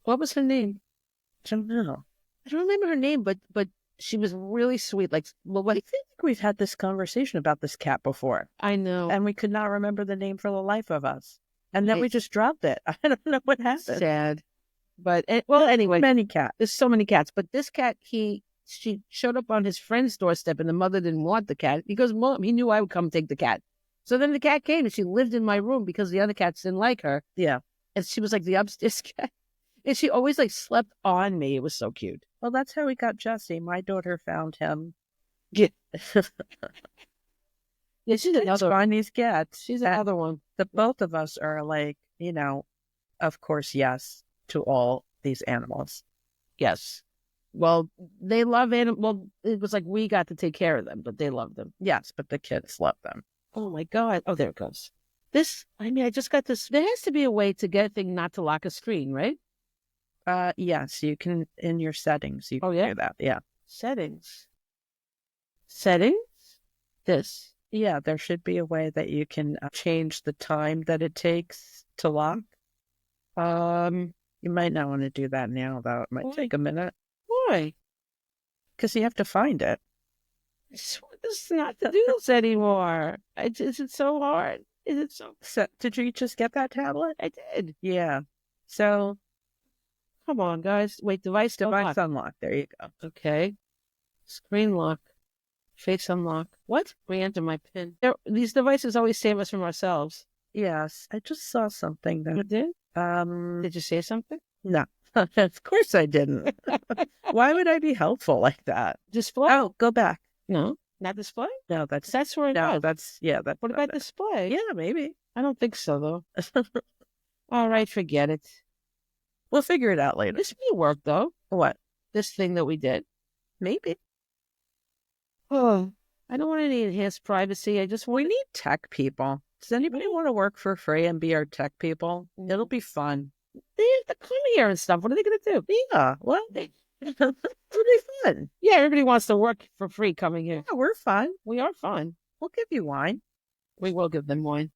What was her name? I don't know. I don't remember her name, but she was really sweet. Like, well, what? I feel like we've had this conversation about this cat before, I know. and we could not remember the name for the life of us. And then we It's just dropped it. I don't know what happened. sad. But well, anyway, Many cats. there's so many cats. But this cat, she showed up on his friend's doorstep, and the mother didn't want the cat because Mom, he knew I would come take the cat. So then the cat came, and she lived in my room because the other cats didn't like her. Yeah. And she was like the upstairs cat. And she always like slept on me. It was so cute. Well, that's how we got Jesse. My daughter found him. Yeah. Yeah, she's another. Find these cats. She's another one. The both of us are like, of course, yes to all these animals. Yes. Well, they love animals. Well, it was like we got to take care of them, but they love them. Yes, but the kids love them. Oh my God. Oh, there it goes. I just got this. There has to be a way to get a thing not to lock a screen, right? Yes, you can in your settings. You can do that. Yeah. Settings. Settings? This. Yeah, there should be a way that you can change the time that it takes to lock. You might not want to do that now, though. It might take a minute. Why? Because you have to find it. This is not to do this anymore. Is it so hard? Is it so? Did you just get that tablet? I did. Yeah. So, come on, guys. Wait, device unlock. There you go. Okay. Screen lock. Face unlock. What? Re-enter my PIN. These devices always save us from ourselves. Yes. I just saw something that... You did? Did you say something? No. Of course I didn't. Why would I be helpful like that? Display? Oh, go back. No. Not display? No, that's where it was. That's what about display? Yeah, maybe. I don't think so, though. All right, forget it. We'll figure it out later. This may work, though. What? This thing that we did. Maybe. Oh, I don't want any enhanced privacy. We need tech people. Does anybody want to work for free and be our tech people? It'll be fun. They have to come here and stuff. What are they going to do? Yeah, well, it'll be fun. Yeah, everybody wants to work for free coming here. Yeah, we're fun. We are fun. We'll give you wine. We will give them wine.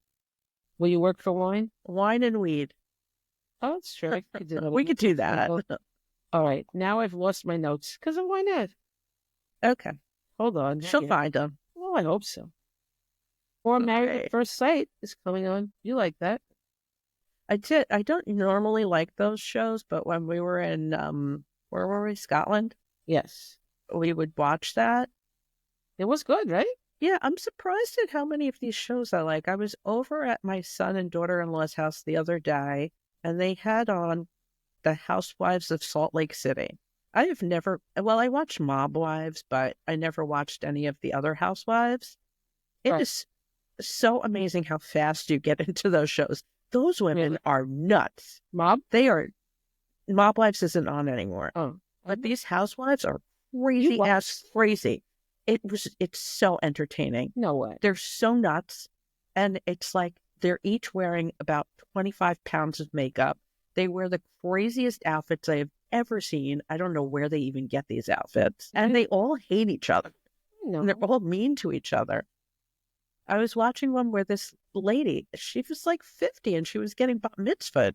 Will you work for wine? Wine and weed. Oh, that's true. We could do that. All right. Now I've lost my notes. Because of why not? Okay. Hold on. She'll find them. Well, I hope so. Or Married at First Sight is coming on. You like that? I did. I don't normally like those shows, but when we were in, where were we? Scotland? Yes. We would watch that. It was good, right? Yeah, I'm surprised at how many of these shows I like. I was over at my son and daughter-in-law's house the other day, and they had on The Housewives of Salt Lake City. I watched Mob Wives, but I never watched any of the other housewives. It is so amazing how fast you get into those shows. Those women are nuts. Mob Wives isn't on anymore. Oh. But these housewives are crazy. It's so entertaining. No way. They're so nuts. And it's like they're each wearing about 25 pounds of makeup. They wear the craziest outfits I have ever seen. I don't know where they even get these outfits. And they all hate each other. No. And they're all mean to each other. I was watching one where this lady, she was like 50 and she was getting bat mitzvahed.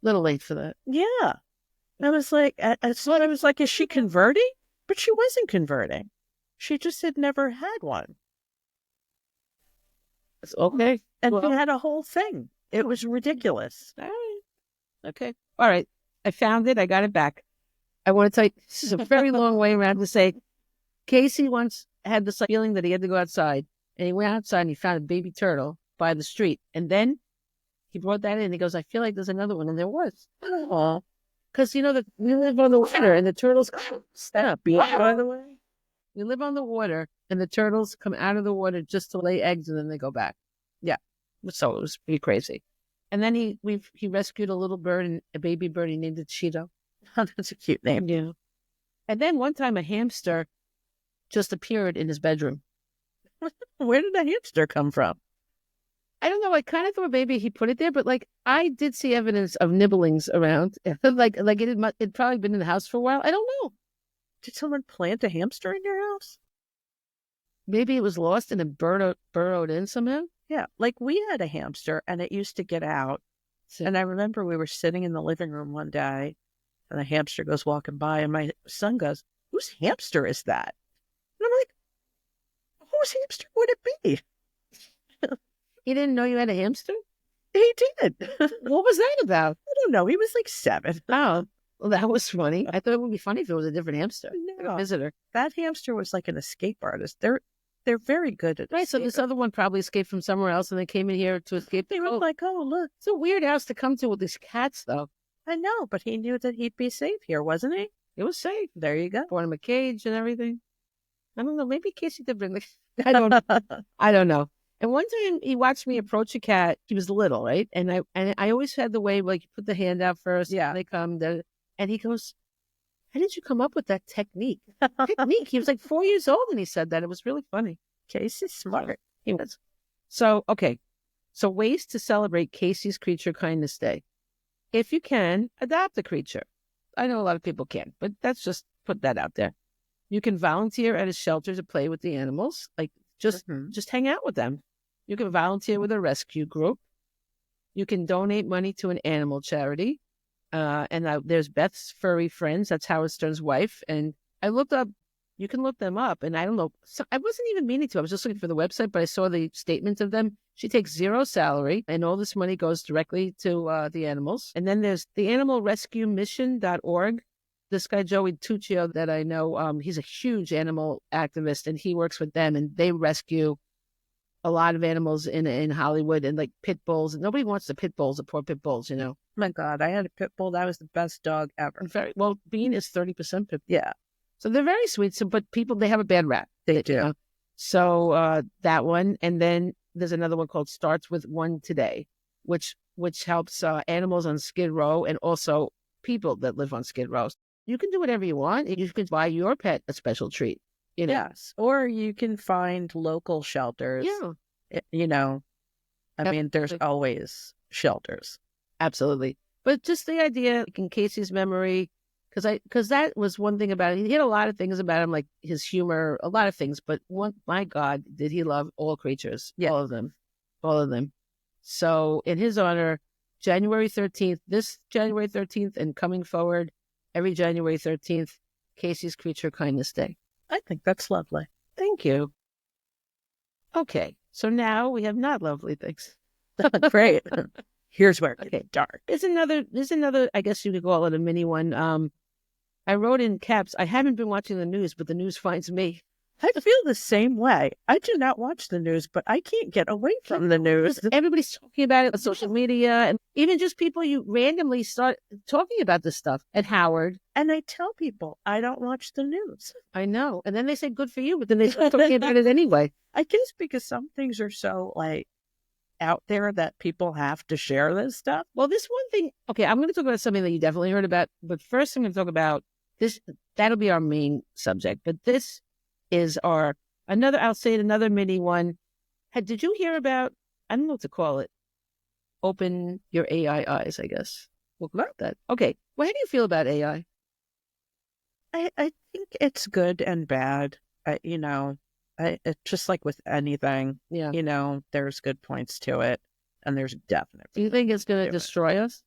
Little late for that. Yeah. I was like, is she converting? But she wasn't converting. She just had never had one. It's okay. And she had a whole thing. It was ridiculous. All right. Okay. All right. I found it. I got it back. I want to tell you, this is a very long way around to say, Casey once had this feeling that he had to go outside. And he went outside and he found a baby turtle by the street. And then he brought that in and he goes, I feel like there's another one. And there was. Aww. Because, we live on the water and the turtles stop. By the way, we live on the water and the turtles come out of the water just to lay eggs and then they go back. Yeah. So it was pretty crazy. And then he rescued a little bird, a baby bird. He named it Cheeto. That's a cute name. Yeah. And then one time a hamster just appeared in his bedroom. Where did the hamster come from? I don't know. I kind of thought maybe he put it there, but I did see evidence of nibblings around. It'd probably been in the house for a while. I don't know. Did someone plant a hamster in your house? Maybe it was lost and it burrowed in somehow. Yeah, we had a hamster and it used to get out And I remember we were sitting in the living room one day, and a hamster goes walking by, and my son goes, "Whose hamster is that?" And I'm like, "Whose hamster would it be?" He didn't know you had a hamster? He did. What was that about? I don't know. He was like 7. Oh, well, that was funny. I thought it would be funny if it was a different hamster, like a No, visitor. that hamster was like an escape artist. They're very good at Right, so this other one probably escaped from somewhere else and they came in here to escape. They were like, "Oh, look." It's a weird house to come to with these cats, though. I know, but he knew that he'd be safe here, wasn't he? It was safe. There you go. Bought him a cage and everything. I don't know. Maybe Casey did bring the... I don't know. I don't know. And one time he watched me approach a cat. He was little, right? And I always had the way, like, you put the hand out first. Yeah. And they come. And he goes, "How did you come up with that technique?" Technique. He was like 4 years old and he said that. It was really funny. Casey's smart. He was. So, okay. So ways to celebrate Casey's Creature Kindness Day. If you can, adopt a creature. I know a lot of people can't, but that's just put that out there. You can volunteer at a shelter to play with the animals. Like, just hang out with them. You can volunteer with a rescue group. You can donate money to an animal charity. There's Beth's Furry Friends. That's Howard Stern's wife. And I looked up, you can look them up. And I don't know, so I wasn't even meaning to. I was just looking for the website, but I saw the statement of them. She takes 0 salary, and all this money goes directly to the animals. And then there's the animalrescuemission.org. This guy, Joey Tuccio, that I know, he's a huge animal activist, and he works with them, and they rescue a lot of animals in Hollywood, and like pit bulls. Nobody wants the pit bulls, the poor pit bulls, you know. Oh my God, I had a pit bull. That was the best dog ever. Well, Bean is 30% pit bull. Yeah. So they're very sweet. So, but people, they have a bad rap. They do. You know? So that one. And then there's another one called Starts With One Today, which helps animals on Skid Row and also people that live on Skid Row. You can do whatever you want. You can buy your pet a special treat. You know? Yes. Or you can find local shelters. Yeah. You know, I mean, there's always shelters. Absolutely. But just the idea, like in Casey's memory, because that was one thing about it. He had a lot of things about him, like his humor, a lot of things. But my God, did he love all creatures? Yeah. All of them. So in his honor, January 13th, this January 13th, and coming forward, every January 13th, Casey's Creature Kindness Day. I think that's lovely. Thank you. Okay, so now we have not lovely things. Great. Here's where it gets dark. There's another, I guess you could call it a mini one. I wrote in caps, I haven't been watching the news, but the news finds me. I feel the same way. I do not watch the news, but I can't get away from the news. Everybody's talking about it on social media, and even just people you randomly start talking about this stuff at Howard. And I tell people I don't watch the news. I know. And then they say, good for you, but then they start talking about it anyway. I guess because some things are so like out there that people have to share this stuff. Well, this one thing, okay, I'm going to talk about something that you definitely heard about, but first I'm going to talk about this. That'll be our main subject, but this is another mini one. Did you hear about, I don't know what to call it, open your AI eyes, I guess. We'll about that. Okay. Well, how do you feel about AI? I think it's good and bad. It's just like with anything. Yeah. You know, there's good points to it, and there's definitely. Do you think it's going to destroy us?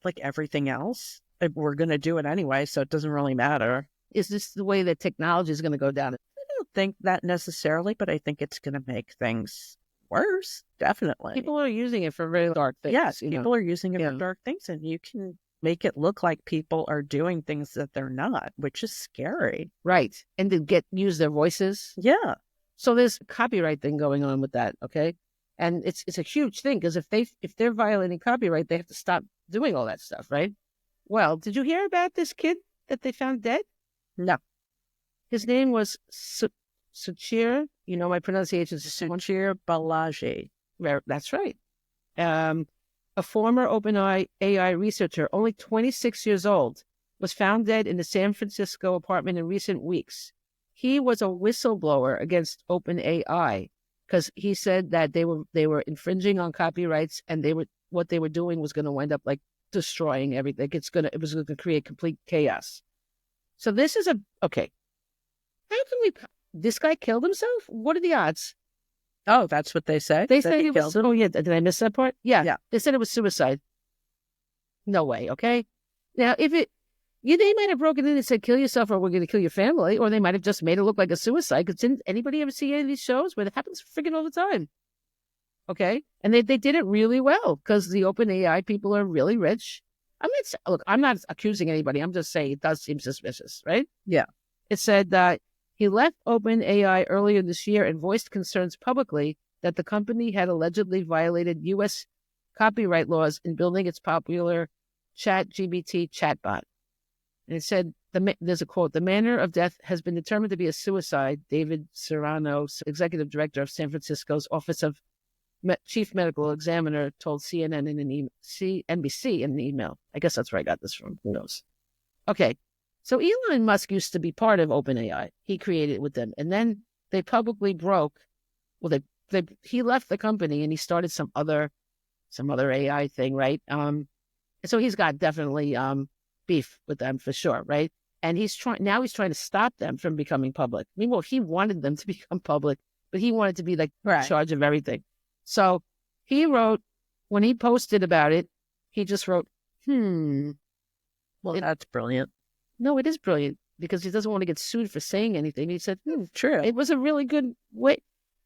Like everything else? We're going to do it anyway, so it doesn't really matter. Is this the way that technology is going to go down? I don't think that necessarily, but I think it's going to make things worse. Definitely. People are using it for very dark things. Yes, people are using it for dark things, and you can make it look like people are doing things that they're not, which is scary. Right. And to use their voices. Yeah. So there's a copyright thing going on with that, okay? And it's a huge thing because if they're violating copyright, they have to stop doing all that stuff, right? Well, did you hear about this kid that they found dead? No. His name was Suchir. You know, my pronunciation is Suchir Balaji. That's right. A former AI researcher, only 26 years old, was found dead in a San Francisco apartment in recent weeks. He was a whistleblower against OpenAI because he said that they were infringing on copyrights, and what they were doing was going to wind up like destroying everything. It was going to create complete chaos. So this is okay. How can this guy killed himself? What are the odds? Oh, that's what they say? They say it was, oh yeah, did I miss that part? Yeah. They said it was suicide. No way, okay? Now, if they might have broken in and said, kill yourself or we're going to kill your family, or they might have just made it look like a suicide. Because didn't anybody ever see any of these shows where it happens freaking all the time? Okay? And they did it really well because the OpenAI people are really rich. I'm not accusing anybody. I'm just saying it does seem suspicious, right? Yeah. It said that he left OpenAI earlier this year and voiced concerns publicly that the company had allegedly violated U.S. copyright laws in building its popular ChatGPT chatbot. And it said, there's a quote, the manner of death has been determined to be a suicide, David Serrano, executive director of San Francisco's Office of Chief Medical Examiner, told CNN in an CNBC in an email. I guess that's where I got this from. Who knows? Okay. So Elon Musk used to be part of OpenAI. He created it with them. And then they publicly broke. Well, he left the company and he started some other AI thing, right? So he's got definitely beef with them for sure, right? And he's trying to stop them from becoming public. Meanwhile, he wanted them to become public, but he wanted to be like in charge of everything. So he wrote, when he posted about it, he just wrote, Well, that's brilliant. No, it is brilliant because he doesn't want to get sued for saying anything. He said, true. It was a really good way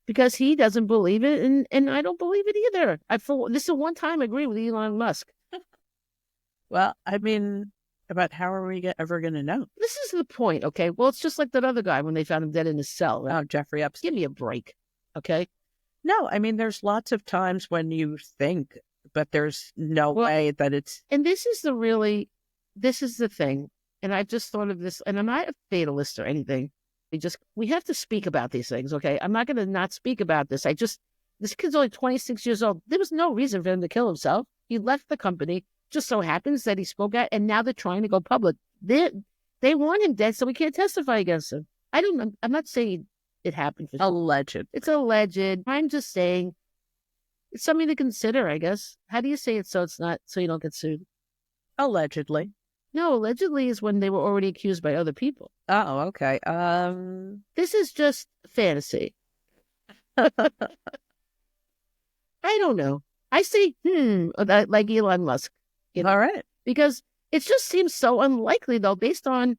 because he doesn't believe it and I don't believe it either. This is the one time I agree with Elon Musk. Well, I mean, but how are we ever going to know? This is the point, okay? Well, it's just like that other guy when they found him dead in his cell. Right? Oh, Jeffrey Epstein. Give me a break, okay? No, I mean, there's lots of times when you think, but there's no way that it's... And this is the thing. And I've just thought of this, and I'm not a fatalist or anything. We have to speak about these things, okay? I'm not going to not speak about this. This kid's only 26 years old. There was no reason for him to kill himself. He left the company. Just so happens that he spoke out, and now they're trying to go public. They want him dead, so we can't testify against him. I'm not saying it happened. Alleged. It's alleged. I'm just saying it's something to consider, I guess. How do you say it so you don't get sued? Allegedly. No, allegedly is when they were already accused by other people. Oh, okay. This is just fantasy. I don't know. I say, like Elon Musk. All right. Because it just seems so unlikely, though, based on,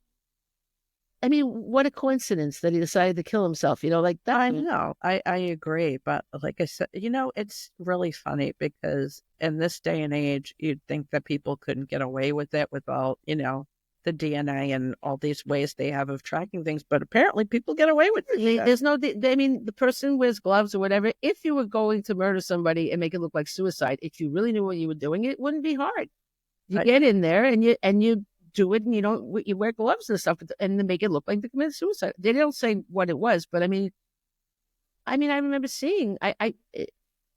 I mean, what a coincidence that he decided to kill himself, like that. I know. I agree. But like I said, it's really funny because in this day and age, you'd think that people couldn't get away with it with all, the DNA and all these ways they have of tracking things. But apparently people get away with it. There's the person wears gloves or whatever. If you were going to murder somebody and make it look like suicide, if you really knew what you were doing, it wouldn't be hard. You get in there and you do it, and you wear gloves and stuff, and they make it look like they committed suicide. They don't say what it was, but I mean, I remember seeing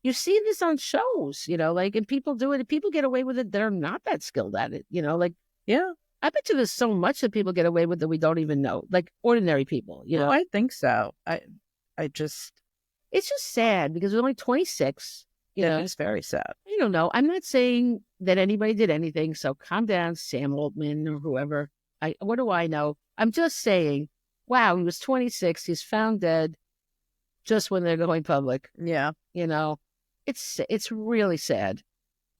you see this on shows, and people do it, and people get away with it. They're not that skilled at it, Yeah, I bet you there's so much that people get away with that we don't even know, like ordinary people, Well, I think so. It's just sad because we're only 26. It's very sad. I don't know. I'm not saying that anybody did anything, so calm down, Sam Altman or whoever. What do I know? I'm just saying, wow, he was 26. He's found dead just when they're going public. Yeah. It's really sad.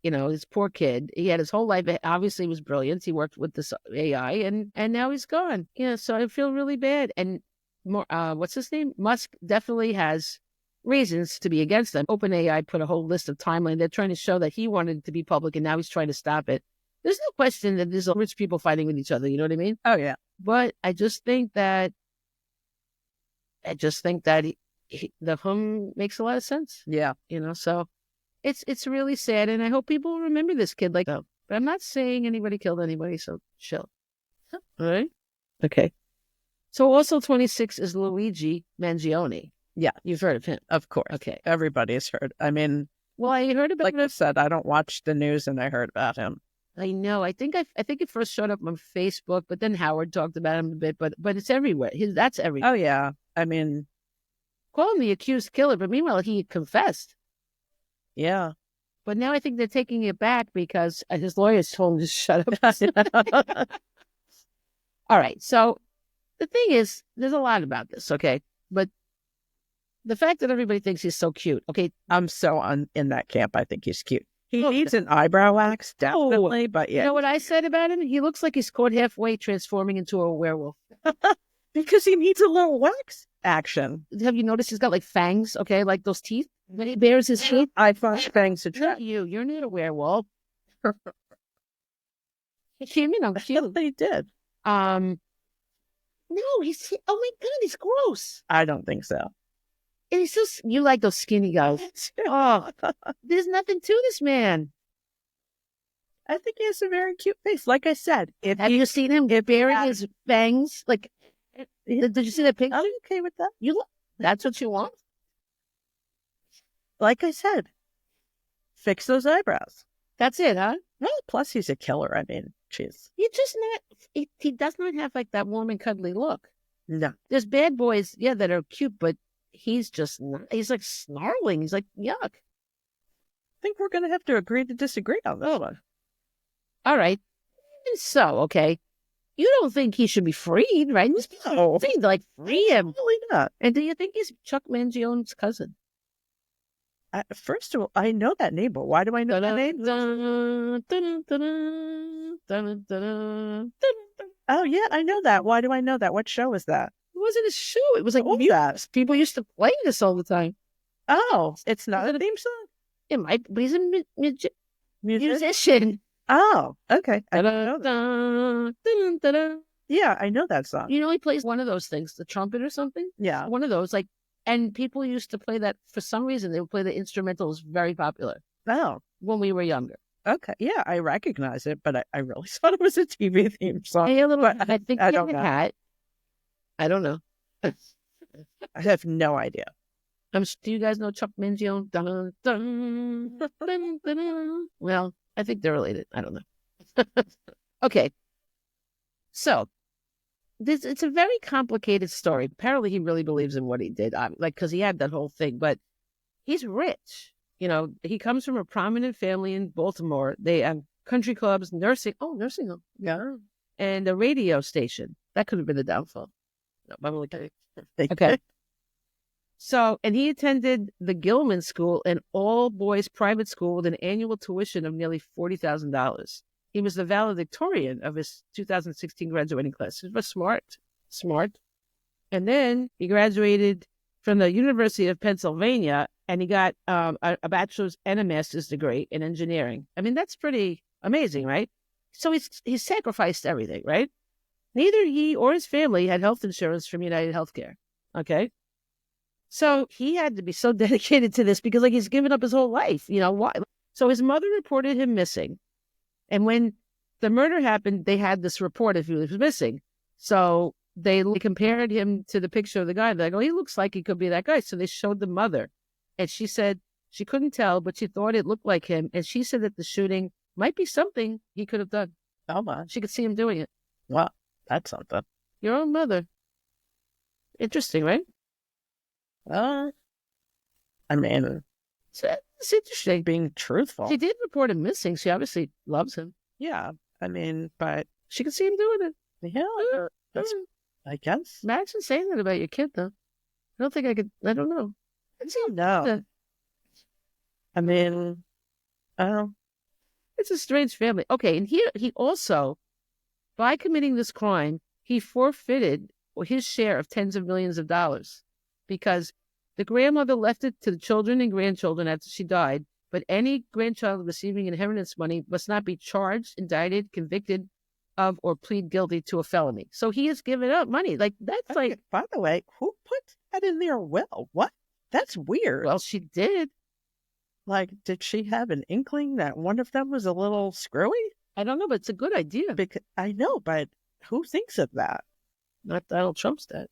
This poor kid, he had his whole life. Obviously, he was brilliant. He worked with this AI, and now he's gone. So I feel really bad. And more, what's his name? Musk definitely has reasons to be against them. OpenAI put a whole list of timeline. They're trying to show that he wanted to be public, and now he's trying to stop it. There's no question that there's rich people fighting with each other. You know what I mean? Oh yeah. But I just think that the hum makes a lot of sense. Yeah. So it's really sad, and I hope people remember this kid like that. But I'm not saying anybody killed anybody, so chill. All right? Okay. So also 26 is Luigi Mangione. Yeah. You've heard of him. Of course. Okay. Everybody's heard. I mean, well, I heard about like I said, I don't watch the news, and I heard about him. I know. I think it first showed up on Facebook, but then Howard talked about him a bit. But it's everywhere. That's everywhere. Oh yeah. I mean, call him the accused killer, but meanwhile he confessed. Yeah. But now I think they're taking it back because his lawyers told him to shut up. All right. So the thing is, there's a lot about this, okay? But the fact that everybody thinks he's so cute, okay? I'm so in that camp. I think he's cute. He needs an eyebrow wax, definitely, but yeah. You know what I said about him? He looks like he's caught halfway transforming into a werewolf. Because he needs a little wax action. Have you noticed he's got like fangs, okay, like those teeth? When he bares his teeth? I find fangs to Not you. You're not a werewolf. He came in on cute. They did. No, he's, oh my God, he's gross. I don't think so. And he's so, you like those skinny guys. Oh, there's nothing to this man. I think he has a very cute face. Like I said, Have you seen him baring his fangs? Like, did you see that picture? I'm okay with that. That's what you want? Like I said, fix those eyebrows. That's it, huh? Well, plus he's a killer. I mean, jeez. He's just not, he does not have like that warm and cuddly look. No. There's bad boys, yeah, that are cute, but he's just not, he's like snarling. He's like, yuck. I think we're going to have to agree to disagree on this one. All right. So, okay. You don't think he should be freed, right? No. Like, free him. Really not. And do you think he's Chuck Mangione's cousin? First of all, I know that name, but why do I know that name? Oh, yeah, I know that. Why do I know that? What show is that? It wasn't a show. It was like that? People used to play this all the time. Oh, it's not a theme song? It might, but he's a musician. Oh, okay. I don't know that. Yeah, I know that song. You know, he plays one of those things, the trumpet or something. Yeah. One of those, like, and people used to play that for some reason. They would play the instrumental. It was very popular. Oh. When we were younger. Okay. Yeah, I recognize it, but I really thought it was a TV theme song. Hey, a little, I think I don't know. Hat. I don't know. I have no idea. Do you guys know Chuck Mangione? Dun, dun, dun, dun, dun. Well, I think they're related. I don't know. Okay. So, it's a very complicated story. Apparently, he really believes in what he did. Because he had that whole thing. But he's rich. You know, he comes from a prominent family in Baltimore. They have country clubs, nursing home. Yeah. And a radio station. That could have been the downfall. No, I'm only kidding. Okay. So, and he attended the Gilman School, an all-boys private school with an annual tuition of nearly $40,000. He was the valedictorian of his 2016 graduating class. He was smart. And then he graduated from the University of Pennsylvania, and he got a bachelor's and a master's degree in engineering. I mean, that's pretty amazing, right? So he's sacrificed everything, right? Neither he or his family had health insurance from United Healthcare, okay? So he had to be so dedicated to this because, like, he's given up his whole life. You know, why? So his mother reported him missing. And when the murder happened, they had this report if he was missing. So they compared him to the picture of the guy. They're like, oh, he looks like he could be that guy. So they showed the mother. And she said she couldn't tell, but she thought it looked like him. And she said that the shooting might be something he could have done. Oh, my. She could see him doing it. Wow, that's something. Your own mother. Interesting, right? I mean, So it's interesting. Being truthful. She did report him missing. She obviously loves him. Yeah, I mean, but she could see him doing it. Yeah, I guess. Imagine saying that about your kid, though. I don't think I could. I don't know. No. I mean, it's a strange family. Okay, and he also, by committing this crime, he forfeited his share of tens of millions of dollars because the grandmother left it to the children and grandchildren after she died, but any grandchild receiving inheritance money must not be charged, indicted, convicted of, or plead guilty to a felony. So he has given up money. Like, that's like... By the way, who put that in their will? What? That's weird. Well, she did. Like, did she have an inkling that one of them was a little screwy? I don't know, but it's a good idea. Because I know, but who thinks of that? Not Donald Trump's dad.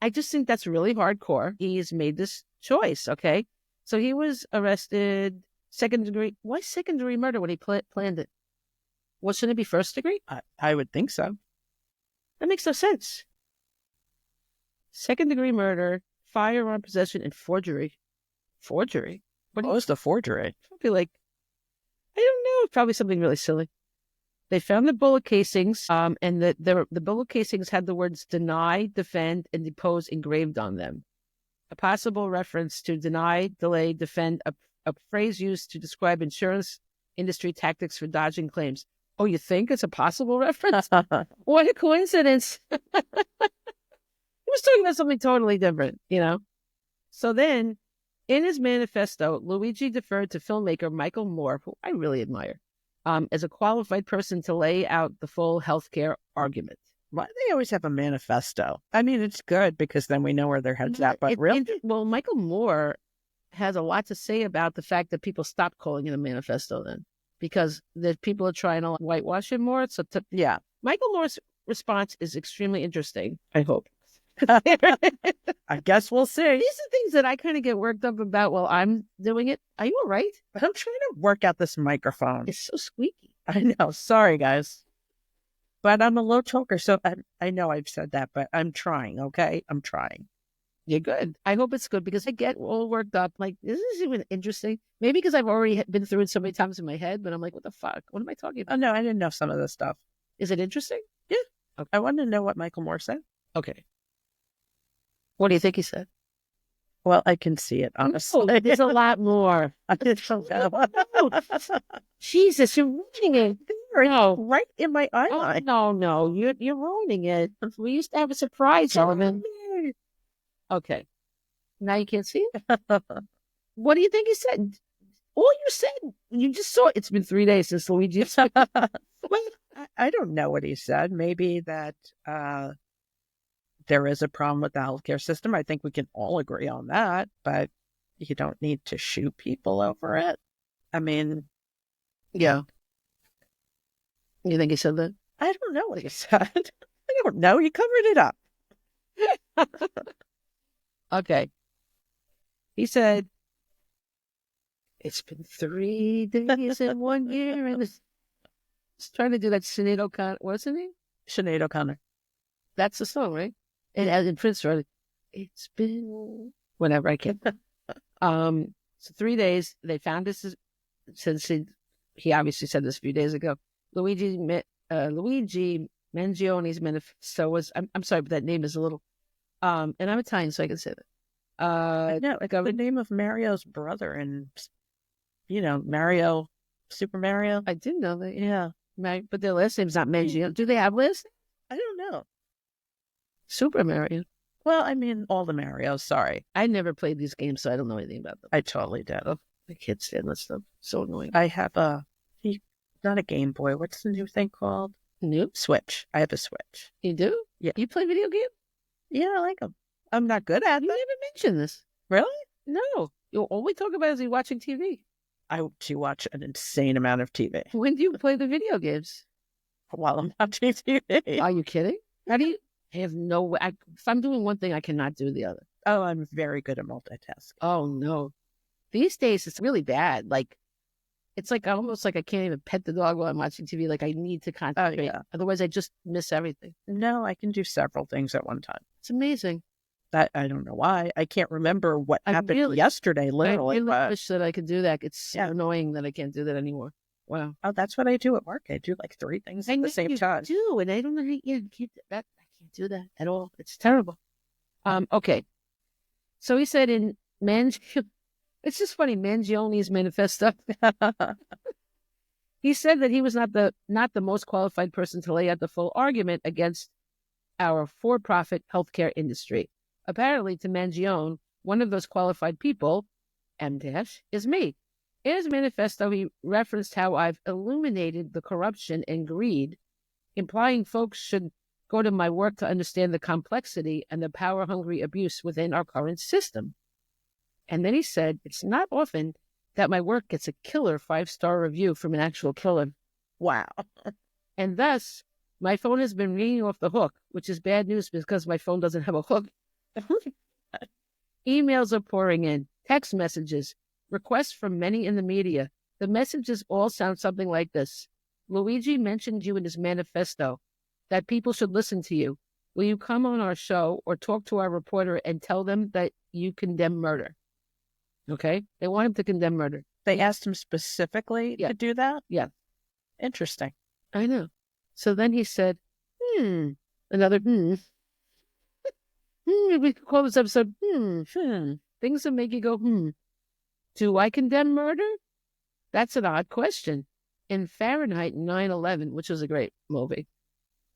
I just think that's really hardcore. He's made this choice, okay? So he was arrested, second degree. Why second degree murder when he planned it? Well, shouldn't it be first degree? I would think so. That makes no sense. Second degree murder, firearm possession, and forgery. Forgery? What was the forgery? Probably like, I don't know, probably something really silly. They found the bullet casings, and the bullet casings had the words deny, defend, and depose engraved on them. A possible reference to deny, delay, defend a phrase used to describe insurance industry tactics for dodging claims. Oh, you think it's a possible reference? What a coincidence. He was talking about something totally different, you know? So then, in his manifesto, Luigi deferred to filmmaker Michael Moore, who I really admire, as a qualified person to lay out the full healthcare argument. Why do they always have a manifesto? I mean, it's good because then we know where their head's at, but really? Well, Michael Moore has a lot to say about the fact that people stopped calling it a manifesto then, because the people are trying to whitewash it more. So, yeah, Michael Moore's response is extremely interesting, I hope. I guess we'll see. These are things that I kind of get worked up about while I'm doing it. Are you all right? I'm trying to work out this microphone. It's so squeaky. I know. Sorry, guys. But I'm a low talker, so I know I've said that, but I'm trying, okay? I'm trying. You're good. I hope it's good because I get all worked up. Like, is this even interesting? Maybe because I've already been through it so many times in my head, but I'm like, what the fuck? What am I talking about? Oh, no, I didn't know some of this stuff. Is it interesting? Yeah. Okay. I wanted to know what Michael Moore said. Okay. What do you think he said? Well, I can see it, honestly. Oh, there's a lot more. I don't know. Jesus, you're ruining it. No. Right in my eye. Oh, no. You're ruining it. We used to have a surprise element. Okay. Now you can't see it? What do you think he said? All you said, you just saw it. It's been 3 days since Luigi said. Well, I don't know what he said. Maybe that there is a problem with the healthcare system. I think we can all agree on that, but you don't need to shoot people over it. I mean, yeah. You think he said that? I don't know what he said. I don't know. He covered it up. Okay. He said, it's been 3 days and 1 year, and it's trying to do that Sinead O'Connor. What's her name? Sinead O'Connor. That's the song, right? And as in Prince wrote it, it's been whatever, I can't. So 3 days, they found this, since he obviously said this a few days ago. Luigi Mangione's manifesto was, I'm sorry, but that name is a little, and I'm Italian, so I can say that. I know, it's the name of Mario's brother, and, Mario, Super Mario. I didn't know that. Yeah. But their last name's not Mangione. Do they have last names? I don't know. Super Mario. Well, I mean, all the Marios, sorry. I never played these games, so I don't know anything about them. I totally did. Oh, I can't stand that stuff. So annoying. I have not a Game Boy. What's the new thing called? Nope. Switch. I have a Switch. You do? Yeah. You play video games? Yeah, I like them. I'm not good at You them. never mentioned this. Really? No. All we talk about is you watching TV. I do watch an insane amount of TV. When do you play the video games? While I'm watching TV. Are you kidding? How do you? I have no way. If I'm doing one thing, I cannot do the other. Oh, I'm very good at multitasking. Oh, no. These days, it's really bad. Like, it's like almost like I can't even pet the dog while I'm watching TV. Like, I need to concentrate. Yeah. Otherwise, I just miss everything. No, I can do several things at one time. It's amazing. I don't know why. I can't remember what happened yesterday, literally. I really wish that I could do that. It's so annoying that I can't do that anymore. Wow. Oh, that's what I do at work. I do like 3 things at the same time. I do, and I don't know how you can't do that. I can't do that at all. It's terrible. Okay. So he said in it's just funny, Mangione's manifesto. He said that he was not the most qualified person to lay out the full argument against our for-profit healthcare industry. Apparently, to Mangione, one of those qualified people, M- is me. In his manifesto, he referenced how I've illuminated the corruption and greed, implying folks should go to my work to understand the complexity and the power-hungry abuse within our current system. And then he said, it's not often that my work gets a killer 5-star review from an actual killer. Wow. And thus, my phone has been ringing off the hook, which is bad news because my phone doesn't have a hook. Emails are pouring in, text messages, requests from many in the media. The messages all sound something like this. Luigi mentioned you in his manifesto, that people should listen to you. Will you come on our show or talk to our reporter and tell them that you condemn murder? Okay? They want him to condemn murder. They asked him specifically to do that? Yeah. Interesting. I know. So then he said, another we could call this episode, things that make you go, Do I condemn murder? That's an odd question. In Fahrenheit 9/11, which was a great movie,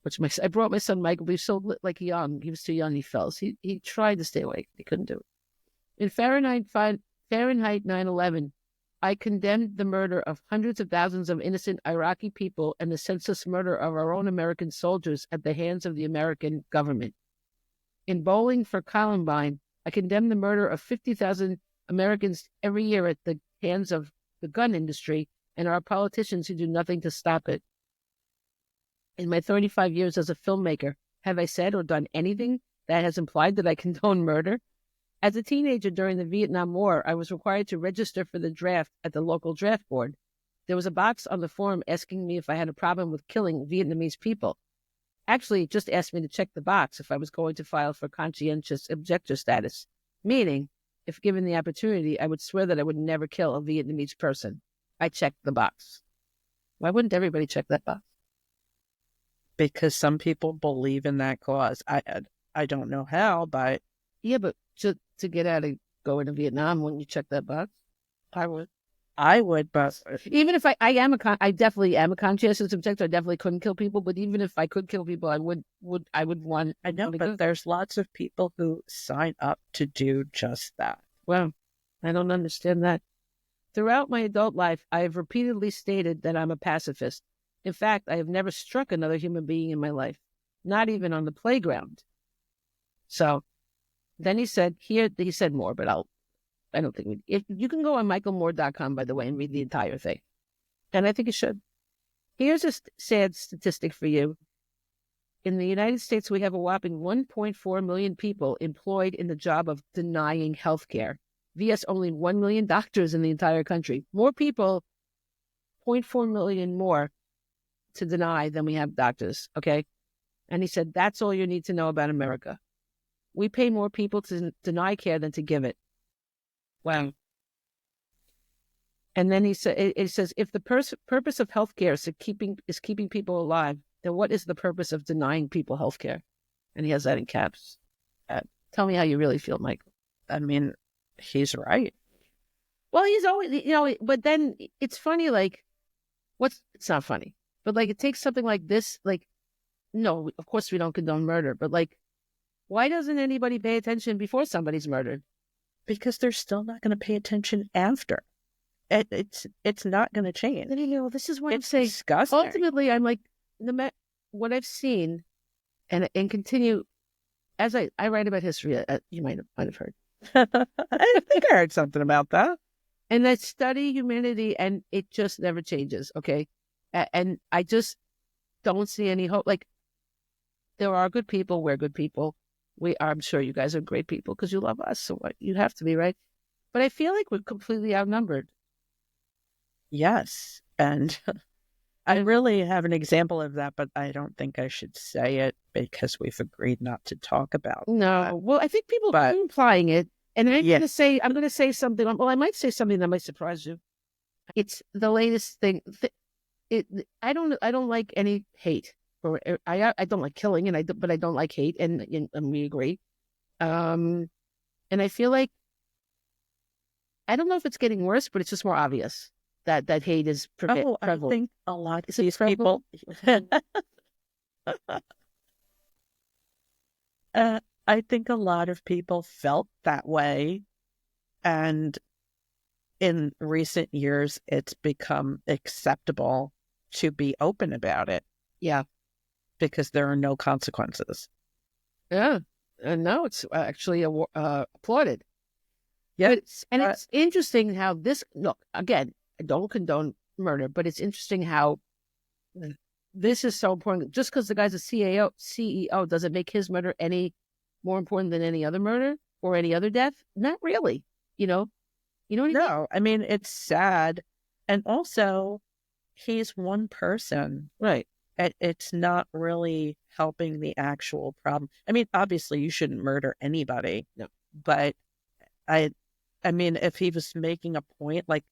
which I brought my son Michael, but he was so like young. He was too young. He fell. So he tried to stay awake. He couldn't do it. In Fahrenheit 9/11, I condemned the murder of hundreds of thousands of innocent Iraqi people and the senseless murder of our own American soldiers at the hands of the American government. In Bowling for Columbine, I condemned the murder of 50,000 Americans every year at the hands of the gun industry and our politicians who do nothing to stop it. In my 35 years as a filmmaker, have I said or done anything that has implied that I condone murder? As a teenager during the Vietnam War, I was required to register for the draft at the local draft board. There was a box on the form asking me if I had a problem with killing Vietnamese people. Actually, it just asked me to check the box if I was going to file for conscientious objector status, meaning, if given the opportunity, I would swear that I would never kill a Vietnamese person. I checked the box. Why wouldn't everybody check that box? Because some people believe in that cause. I don't know how, but yeah, but to get out of going to Vietnam, wouldn't you check that box? I would, but even if I definitely am a conscientious objector. I definitely couldn't kill people, but even if I could kill people, I would want. I know, but there's lots of people who sign up to do just that. Well, I don't understand that. Throughout my adult life, I have repeatedly stated that I'm a pacifist. In fact, I have never struck another human being in my life, not even on the playground. So then he said more, but I don't think if you can go on michaelmoore.com, by the way, and read the entire thing. And I think you should. Here's a sad statistic for you. In the United States, we have a whopping 1.4 million people employed in the job of denying health care. vs. only 1 million doctors in the entire country. More people, 0.4 million more to deny than we have doctors, okay? And he said, that's all you need to know about America. We pay more people to deny care than to give it. Wow. And then it says, if the purpose of healthcare is keeping people alive, then what is the purpose of denying people healthcare? And he has that in caps. Tell me how you really feel, Michael. I mean, he's right. Well, he's always, but then it's funny, like, it's not funny, but like, it takes something like this, like, no, of course we don't condone murder, but like, why doesn't anybody pay attention before somebody's murdered? Because they're still not going to pay attention after. It's not going to change. This is what I'm saying. Disgusting. Ultimately, I'm like, what I've seen, and continue, as I write about history, you might have heard. I think I heard something about that. And I study humanity, and it just never changes, okay? And I just don't see any hope. Like, there are good people, we're good people. I'm sure you guys are great people because you love us, so what? You have to be, right? But I feel like we're completely outnumbered. Yes, and I really have an example of that, but I don't think I should say it because we've agreed not to talk about No, that. Well, I think people are implying it, and I'm going to say something. Well, I might say something that might surprise you. It's the latest thing. I don't like any hate. Or I don't like killing, but I don't like hate, and we agree. And I feel like, I don't know if it's getting worse, but it's just more obvious that hate is prevalent. I think a lot of these people. I think a lot of people felt that way, and in recent years, it's become acceptable to be open about it. Yeah. Because there are no consequences. Yeah. And now it's actually applauded. Yeah. And it's interesting how look, again, I don't condone murder, but it's interesting how this is so important. Just because the guy's a CEO doesn't make his murder any more important than any other murder or any other death. Not really, You know what I mean? No, I mean, it's sad. And also, he's one person. Right. It's not really helping the actual problem. I mean, obviously, you shouldn't murder anybody. No. But I mean, if he was making a point, like,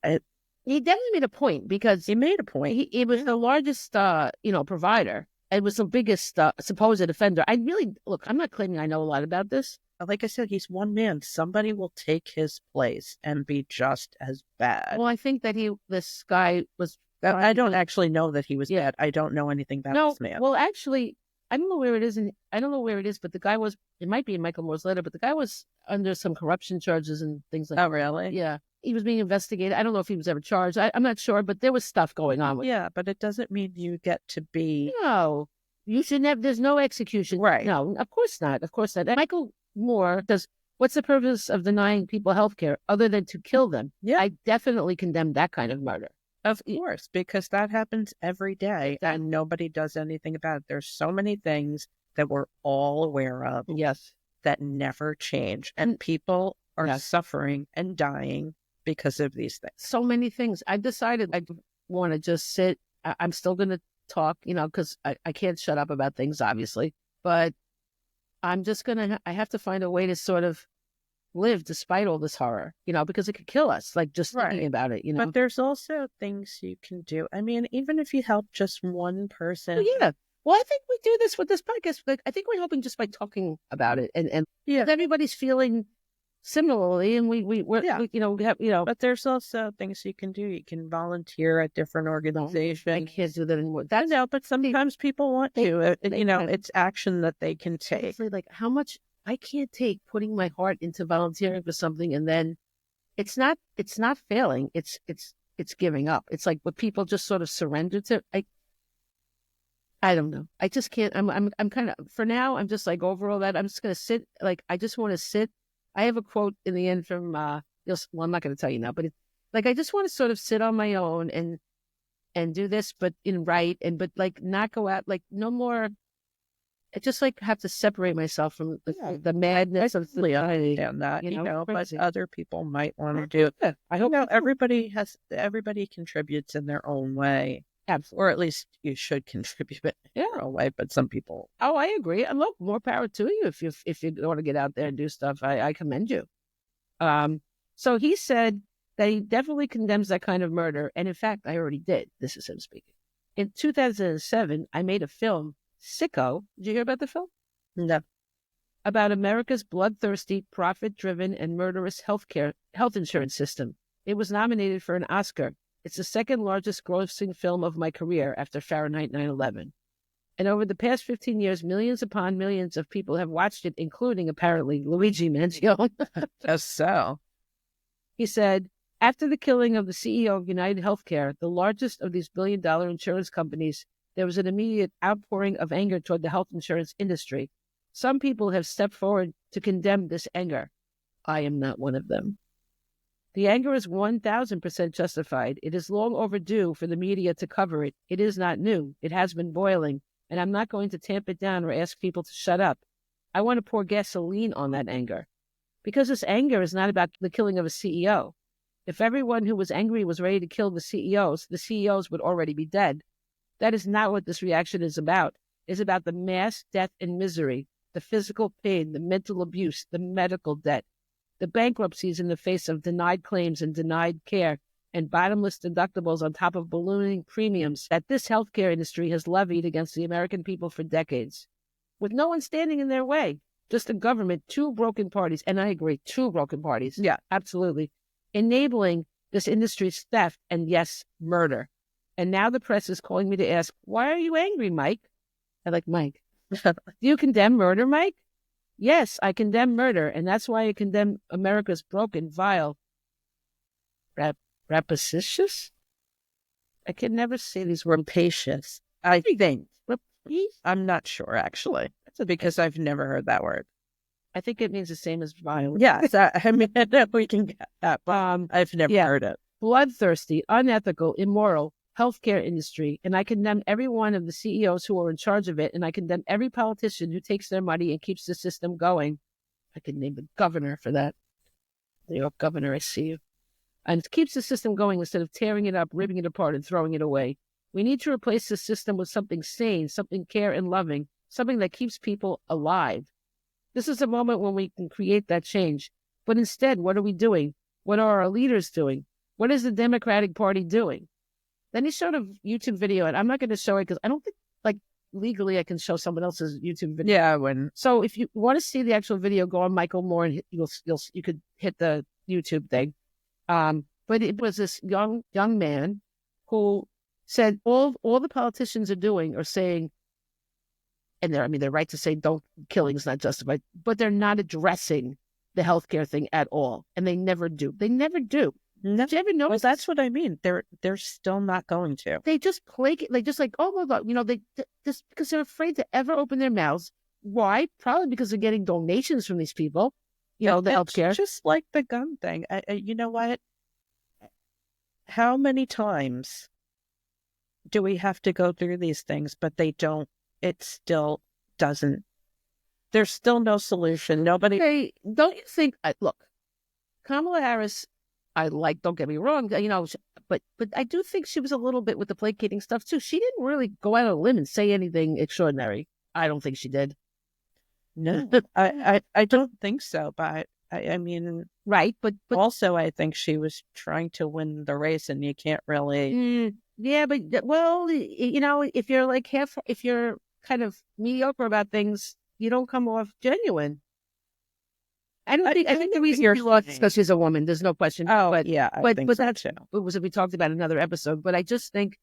he definitely made a point because he made a point. He was the largest, provider. It was the biggest supposed offender. I'm not claiming I know a lot about this, like I said, he's one man. Somebody will take his place and be just as bad. Well, I think that this guy was. I don't actually know that he was bad. I don't know anything about No, this man. well, actually, I don't know where it is. I don't know where it is, but the guy was. It might be in Michael Moore's letter, but the guy was under some corruption charges and things like. Oh, really? Yeah, he was being investigated. I don't know if he was ever charged. I'm not sure, but there was stuff going on with. Yeah, but it doesn't mean you get to be. No, you shouldn't have. There's no execution. Right. No, of course not. Of course not. And Michael Moore does. What's the purpose of denying people health care other than to kill them? Yeah. I definitely condemn that kind of murder. Of course, because that happens every day and nobody does anything about it. There's so many things that we're all aware of. Yes. That never change. And people are suffering and dying because of these things. So many things. I decided I want to just sit. I'm still going to talk, because I can't shut up about things, obviously. But I'm just I have to find a way to sort of live despite all this horror, because it could kill us, like just thinking about it, But there's also things you can do. I mean, even if you help just one person. Well, yeah. Well, I think we do this with this podcast. Like, I think we're helping just by talking about it, and everybody's feeling similarly, and we're But there's also things you can do. You can volunteer at different organizations. I can't do that anymore. But sometimes people want to. It's action that they can take. Like how much I can't take putting my heart into volunteering for something, and then it's not failing. It's giving up. It's like what people just sort of surrender to. I don't know. I just can't. I'm kind of, for now, I'm just like over all that. I'm just going to sit. Like, I just want to sit. I have a quote in the end from, I'm not going to tell you now, but it's like, I just want to sort of sit on my own and do this, but but like not go out, like no more. I just like have to separate myself from the madness of the I understand that, but other people might want to do it. I hope everybody contributes in their own way. Absolutely. Or at least you should contribute in your own way, but some people. Oh, I agree. And look, more power to you if you want to get out there and do stuff. I commend you. So he said that he definitely condemns that kind of murder. And in fact, I already did. This is him speaking. In 2007, I made a film, Sicko. Did you hear about the film? No. About America's bloodthirsty, profit-driven, and murderous health insurance system. It was nominated for an Oscar. It's the second largest grossing film of my career after Fahrenheit 9/11. And over the past 15 years, millions upon millions of people have watched it, including, apparently, Luigi Mangione. Just so. He said, after the killing of the CEO of United Healthcare, the largest of these billion-dollar insurance companies, there was an immediate outpouring of anger toward the health insurance industry. Some people have stepped forward to condemn this anger. I am not one of them. The anger is 1,000% justified. It is long overdue for the media to cover it. It is not new. It has been boiling, and I'm not going to tamp it down or ask people to shut up. I want to pour gasoline on that anger. Because this anger is not about the killing of a CEO. If everyone who was angry was ready to kill the CEOs would already be dead. That is not what this reaction is about. It's about the mass death and misery, the physical pain, the mental abuse, the medical debt, the bankruptcies in the face of denied claims and denied care, and bottomless deductibles on top of ballooning premiums that this healthcare industry has levied against the American people for decades. With no one standing in their way, just a government, two broken parties, and I agree, two broken parties. Yeah, absolutely. Enabling this industry's theft and, yes, murder. And now the press is calling me to ask, why are you angry, Mike? I like, Mike, do you condemn murder, Mike? Yes, I condemn murder, and that's why I condemn America's broken, vile, rapacious? I can never say these words. Rapacious. I think. I'm not sure, actually, because I've never heard that word. I think it means the same as vile. Yes, I mean, we can get that, but I've never heard it. Bloodthirsty, unethical, immoral healthcare industry, and I condemn every one of the CEOs who are in charge of it, and I condemn every politician who takes their money and keeps the system going. I could name the governor for that. New York governor, I see you. And keeps the system going instead of tearing it up, ripping it apart, and throwing it away. We need to replace the system with something sane, something care and loving, something that keeps people alive. This is a moment when we can create that change. But instead, what are we doing? What are our leaders doing? What is the Democratic Party doing? Then he showed a YouTube video, and I'm not going to show it because I don't think, legally I can show someone else's YouTube video. Yeah, I wouldn't. So if you want to see the actual video, go on Michael Moore and you could hit the YouTube thing. But it was this young man who said all the politicians are doing are saying, and they're right to say don't killing is not justified, but they're not addressing the healthcare thing at all, and they never do. They never do. No. Did you ever notice? Well, that's what I mean. They're still not going to. They just placate. They just like, oh my God, they just because they're afraid to ever open their mouths. Why? Probably because they're getting donations from these people. The healthcare. Just like the gun thing. You know what? How many times do we have to go through these things, but they don't? It still doesn't. There's still no solution. Nobody. Hey, don't you think? Look, Kamala Harris, I like. Don't get me wrong. But I do think she was a little bit with the placating stuff too. She didn't really go out on a limb and say anything extraordinary. I don't think she did. No, I don't think so. But I mean, right. But also, I think she was trying to win the race, and you can't really. Yeah, but if you're like if you're kind of mediocre about things, you don't come off genuine. I think the reason she lost is because she's a woman. There's no question. Oh, but yeah, I think so that's too. It was we talked about in another episode. But I just think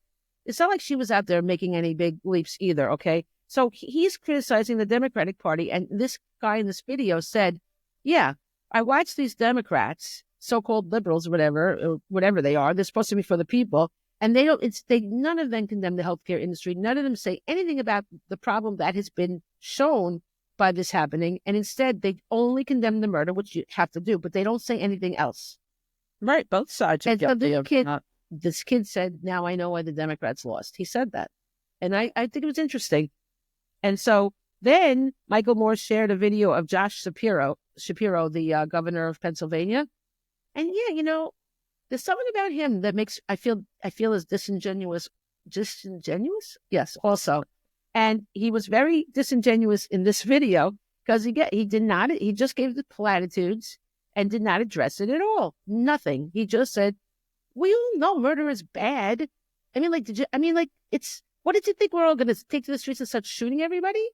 it's not like she was out there making any big leaps either. Okay, so he's criticizing the Democratic Party, and this guy in this video said, "Yeah, I watched these Democrats, so-called liberals, whatever they are. They're supposed to be for the people." And they don't. None of them condemn the healthcare industry. None of them say anything about the problem that has been shown by this happening. And instead, they only condemn the murder, which you have to do, but they don't say anything else. Right, both sides are guilty of not. This kid said, "Now I know why the Democrats lost." He said that, and I think it was interesting. And so then Michael Moore shared a video of Josh Shapiro, the governor of Pennsylvania, and yeah, there's something about him that makes I feel as disingenuous. Disingenuous? Yes, also. And he was very disingenuous in this video because he just gave the platitudes and did not address it at all. Nothing. He just said, "We all know murder is bad." I mean, what did you think we're all going to take to the streets and start shooting everybody?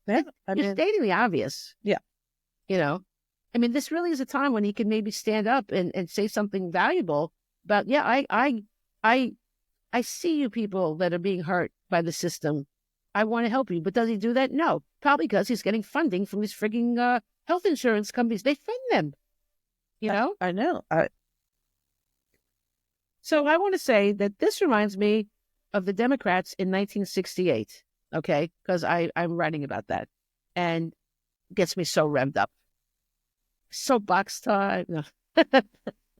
Yeah, You're stating the obvious. Yeah. I mean, this really is a time when he can maybe stand up and say something valuable about, I see you people that are being hurt by the system. I want to help you. But does he do that? No. Probably because he's getting funding from these frigging health insurance companies. They fund them. I know. So I want to say that this reminds me of the Democrats in 1968, okay? Because I'm writing about that. And gets me so revved up. Soapbox time. No.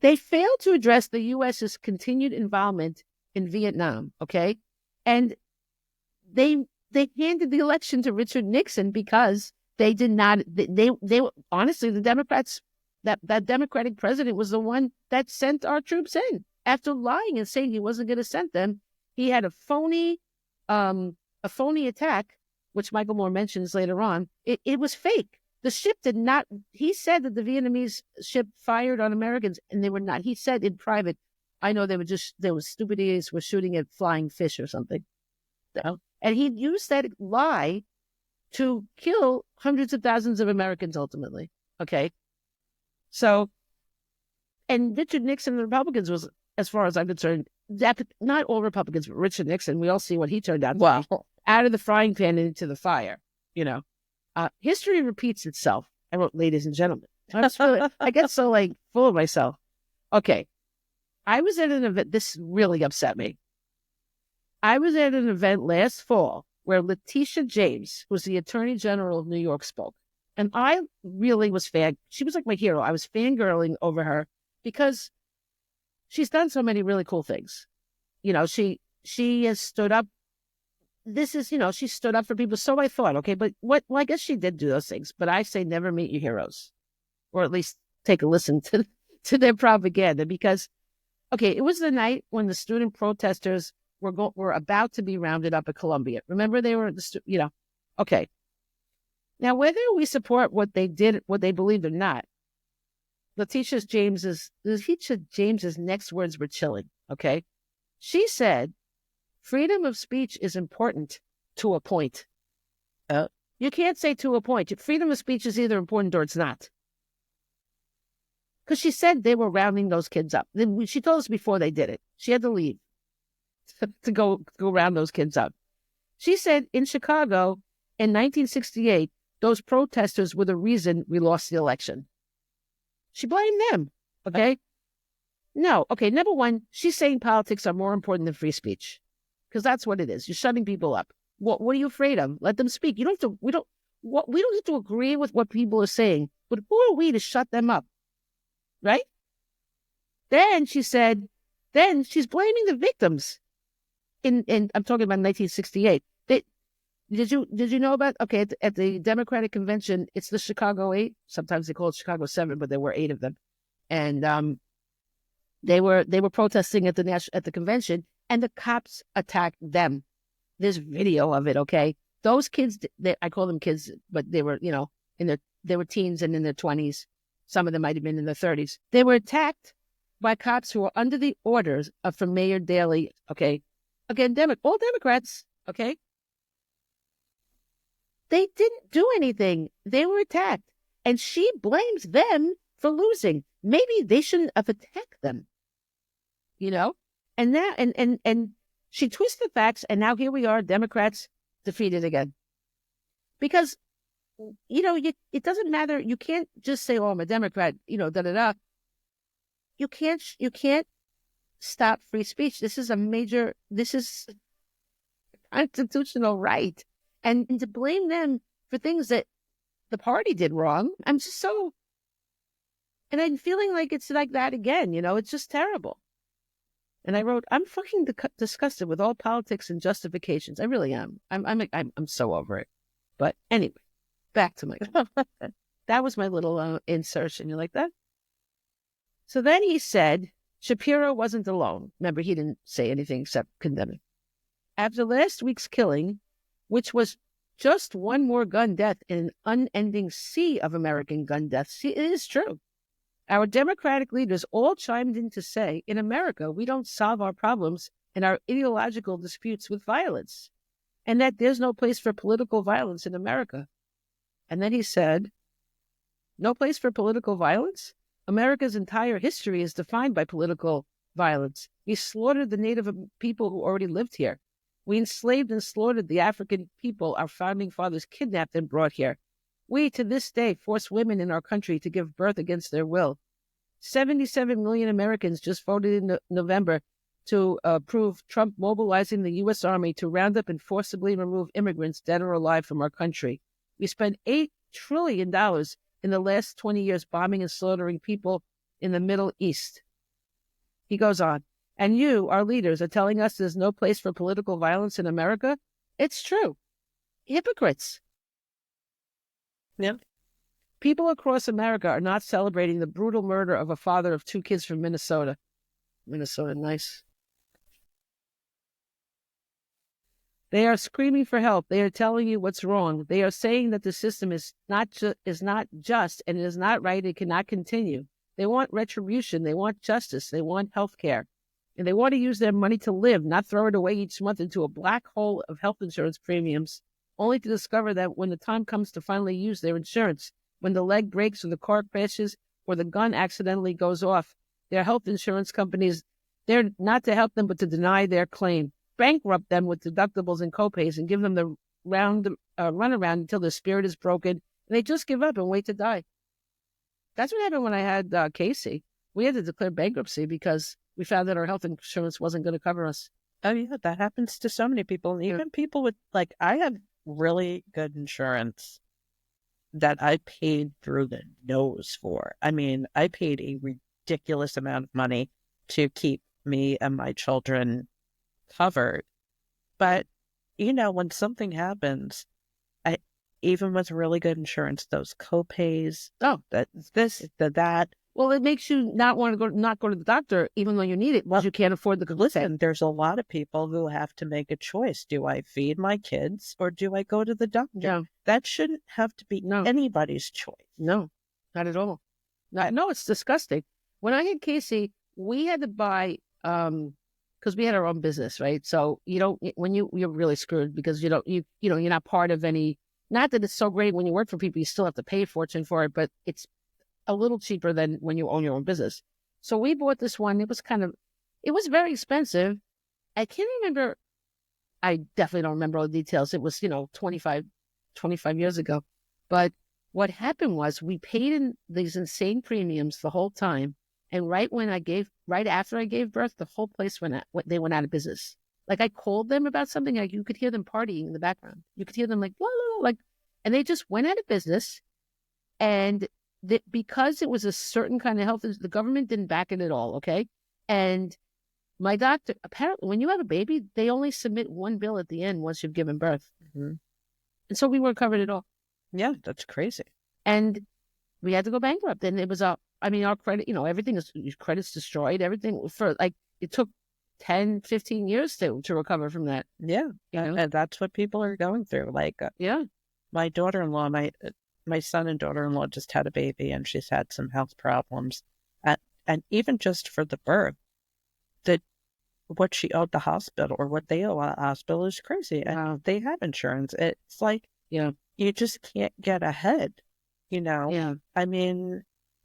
They failed to address the U.S.'s continued involvement in Vietnam, okay? And they handed the election to Richard Nixon because they did not, they honestly, the Democrats, that Democratic president was the one that sent our troops in. After lying and saying he wasn't going to send them, he had a phony attack, which Michael Moore mentions later on. It was fake. The ship did not, he said that the Vietnamese ship fired on Americans, and they were not. He said in private, I know they were stupid idiots, were shooting at flying fish or something. And he used that lie to kill hundreds of thousands of Americans ultimately. Okay. So, and Richard Nixon and the Republicans was, as far as I'm concerned, not all Republicans, but Richard Nixon, we all see what he turned out to be, out of the frying pan and into the fire, History repeats itself. I wrote, ladies and gentlemen. I get so full of myself. Okay. I was at an event. This really upset me. I was at an event last fall where Letitia James, who was the Attorney General of New York, spoke. And I really was she was like my hero. I was fangirling over her because she's done so many really cool things. She has stood up. She stood up for people. So I thought, okay, but I guess she did do those things. But I say never meet your heroes, or at least take a listen to their propaganda because, okay, it was the night when the student protesters were about to be rounded up at Columbia. Remember, they were okay. Now, whether we support what they did, what they believed or not, Letitia James's next words were chilling. Okay, she said, "Freedom of speech is important, to a point. Oh. You can't say to a point. Freedom of speech is either important or it's not. Because she said they were rounding those kids up. She told us before they did it. She had to leave to go round those kids up. She said in Chicago in 1968, those protesters were the reason we lost the election. She blamed them. Okay. No. Okay. Number one, she's saying politics are more important than free speech, because that's what it is. You're shutting people up. What are you afraid of? Let them speak. You don't have to. We don't have to agree with what people are saying. But who are we to shut them up? Right? Then she said. Then she's blaming the victims. In I'm talking about 1968. Did you know about, okay, at the Democratic Convention, it's the Chicago 8. Sometimes they call it Chicago 7, but there were 8 of them. And they were protesting at the convention, and the cops attacked them. There's video of it, okay? Those kids, I call them kids, but they were, they were teens and in their 20s. Some of them might have been in their 30s. They were attacked by cops who were under the orders from Mayor Daley, okay? Again, all Democrats, okay? They didn't do anything. They were attacked. And she blames them for losing. Maybe they shouldn't have attacked them. And now, and she twisted the facts, and now here we are, Democrats defeated again. Because, it doesn't matter. You can't just say, oh, I'm a Democrat, da-da-da. You can't stop free speech. This is a constitutional right. And to blame them for things that the party did wrong, I'm just so, and I'm feeling like it's like that again, it's just terrible. And I wrote, I'm fucking disgusted with all politics and justifications. I really am. I'm so over it. But anyway, back to my, that was my little insertion. You like that? So then he said, Shapiro wasn't alone. Remember, he didn't say anything except condemn it. After last week's killing, which was just one more gun death in an unending sea of American gun deaths. See, it is true. Our Democratic leaders all chimed in to say, in America, we don't solve our problems and our ideological disputes with violence, and that there's no place for political violence in America. And then he said, no place for political violence? America's entire history is defined by political violence. We slaughtered the native people who already lived here. We enslaved and slaughtered the African people our founding fathers kidnapped and brought here. We, to this day, force women in our country to give birth against their will. 77 million Americans just voted in November to approve Trump mobilizing the U.S. Army to round up and forcibly remove immigrants, dead or alive, from our country. We spent $8 trillion in the last 20 years bombing and slaughtering people in the Middle East. He goes on. And you, our leaders, are telling us there's no place for political violence in America? It's true. Hypocrites. Yeah. People across America are not celebrating the brutal murder of a father of 2 kids from Minnesota. Minnesota, nice. They are screaming for help. They are telling you what's wrong. They are saying that the system is not just and it is not right. It cannot continue. They want retribution. They want justice. They want health care. And they want to use their money to live, not throw it away each month into a black hole of health insurance premiums, only to discover that when the time comes to finally use their insurance, when the leg breaks or the car crashes or the gun accidentally goes off, their health insurance companies, they're not to help them but to deny their claim, bankrupt them with deductibles and copays, and give them the runaround until their spirit is broken, and they just give up and wait to die. That's what happened when I had Casey. We had to declare bankruptcy because we found that our health insurance wasn't going to cover us. Oh, yeah, that happens to so many people. And even people with, I have really good insurance that I paid through the nose for. I mean, I paid a ridiculous amount of money to keep me and my children covered. But, when something happens, even with really good insurance, those copays, that. Well, it makes you not want to go to the doctor, even though you need it, because you can't afford the copay. Listen, there's a lot of people who have to make a choice. Do I feed my kids or do I go to the doctor? Yeah. That shouldn't have to be anybody's choice. No, not at all. No, it's disgusting. When I had Casey, we had to buy because we had our own business, right? So you don't, you're really screwed because you're not part of any, not that it's so great when you work for people, you still have to pay a fortune for it, but it's a little cheaper than when you own your own business. So we bought this one. It was very expensive. I can't remember. I definitely don't remember all the details. It was, 25 years ago. But what happened was we paid in these insane premiums the whole time. And right after I gave birth, the whole place they went out of business. Like I called them about something, like you could hear them partying in the background. You could hear them like, blah, blah, blah, like, and they just went out of business. And because it was a certain kind of health, the government didn't back it at all. Okay. And my doctor, apparently, when you have a baby, they only submit one bill at the end once you've given birth. Mm-hmm. And so we weren't covered at all. Yeah, that's crazy. And we had to go bankrupt. And it was our credit, credit's destroyed. Everything it took 10, 15 years to recover from that. Yeah. And that's what people are going through. Like, yeah, my daughter-in-law, my son and daughter-in-law just had a baby and she's had some health problems. And even just for the birth, what she owed the hospital or what they owe the hospital is crazy. And they have insurance. It's like, you just can't get ahead, Yeah. I mean,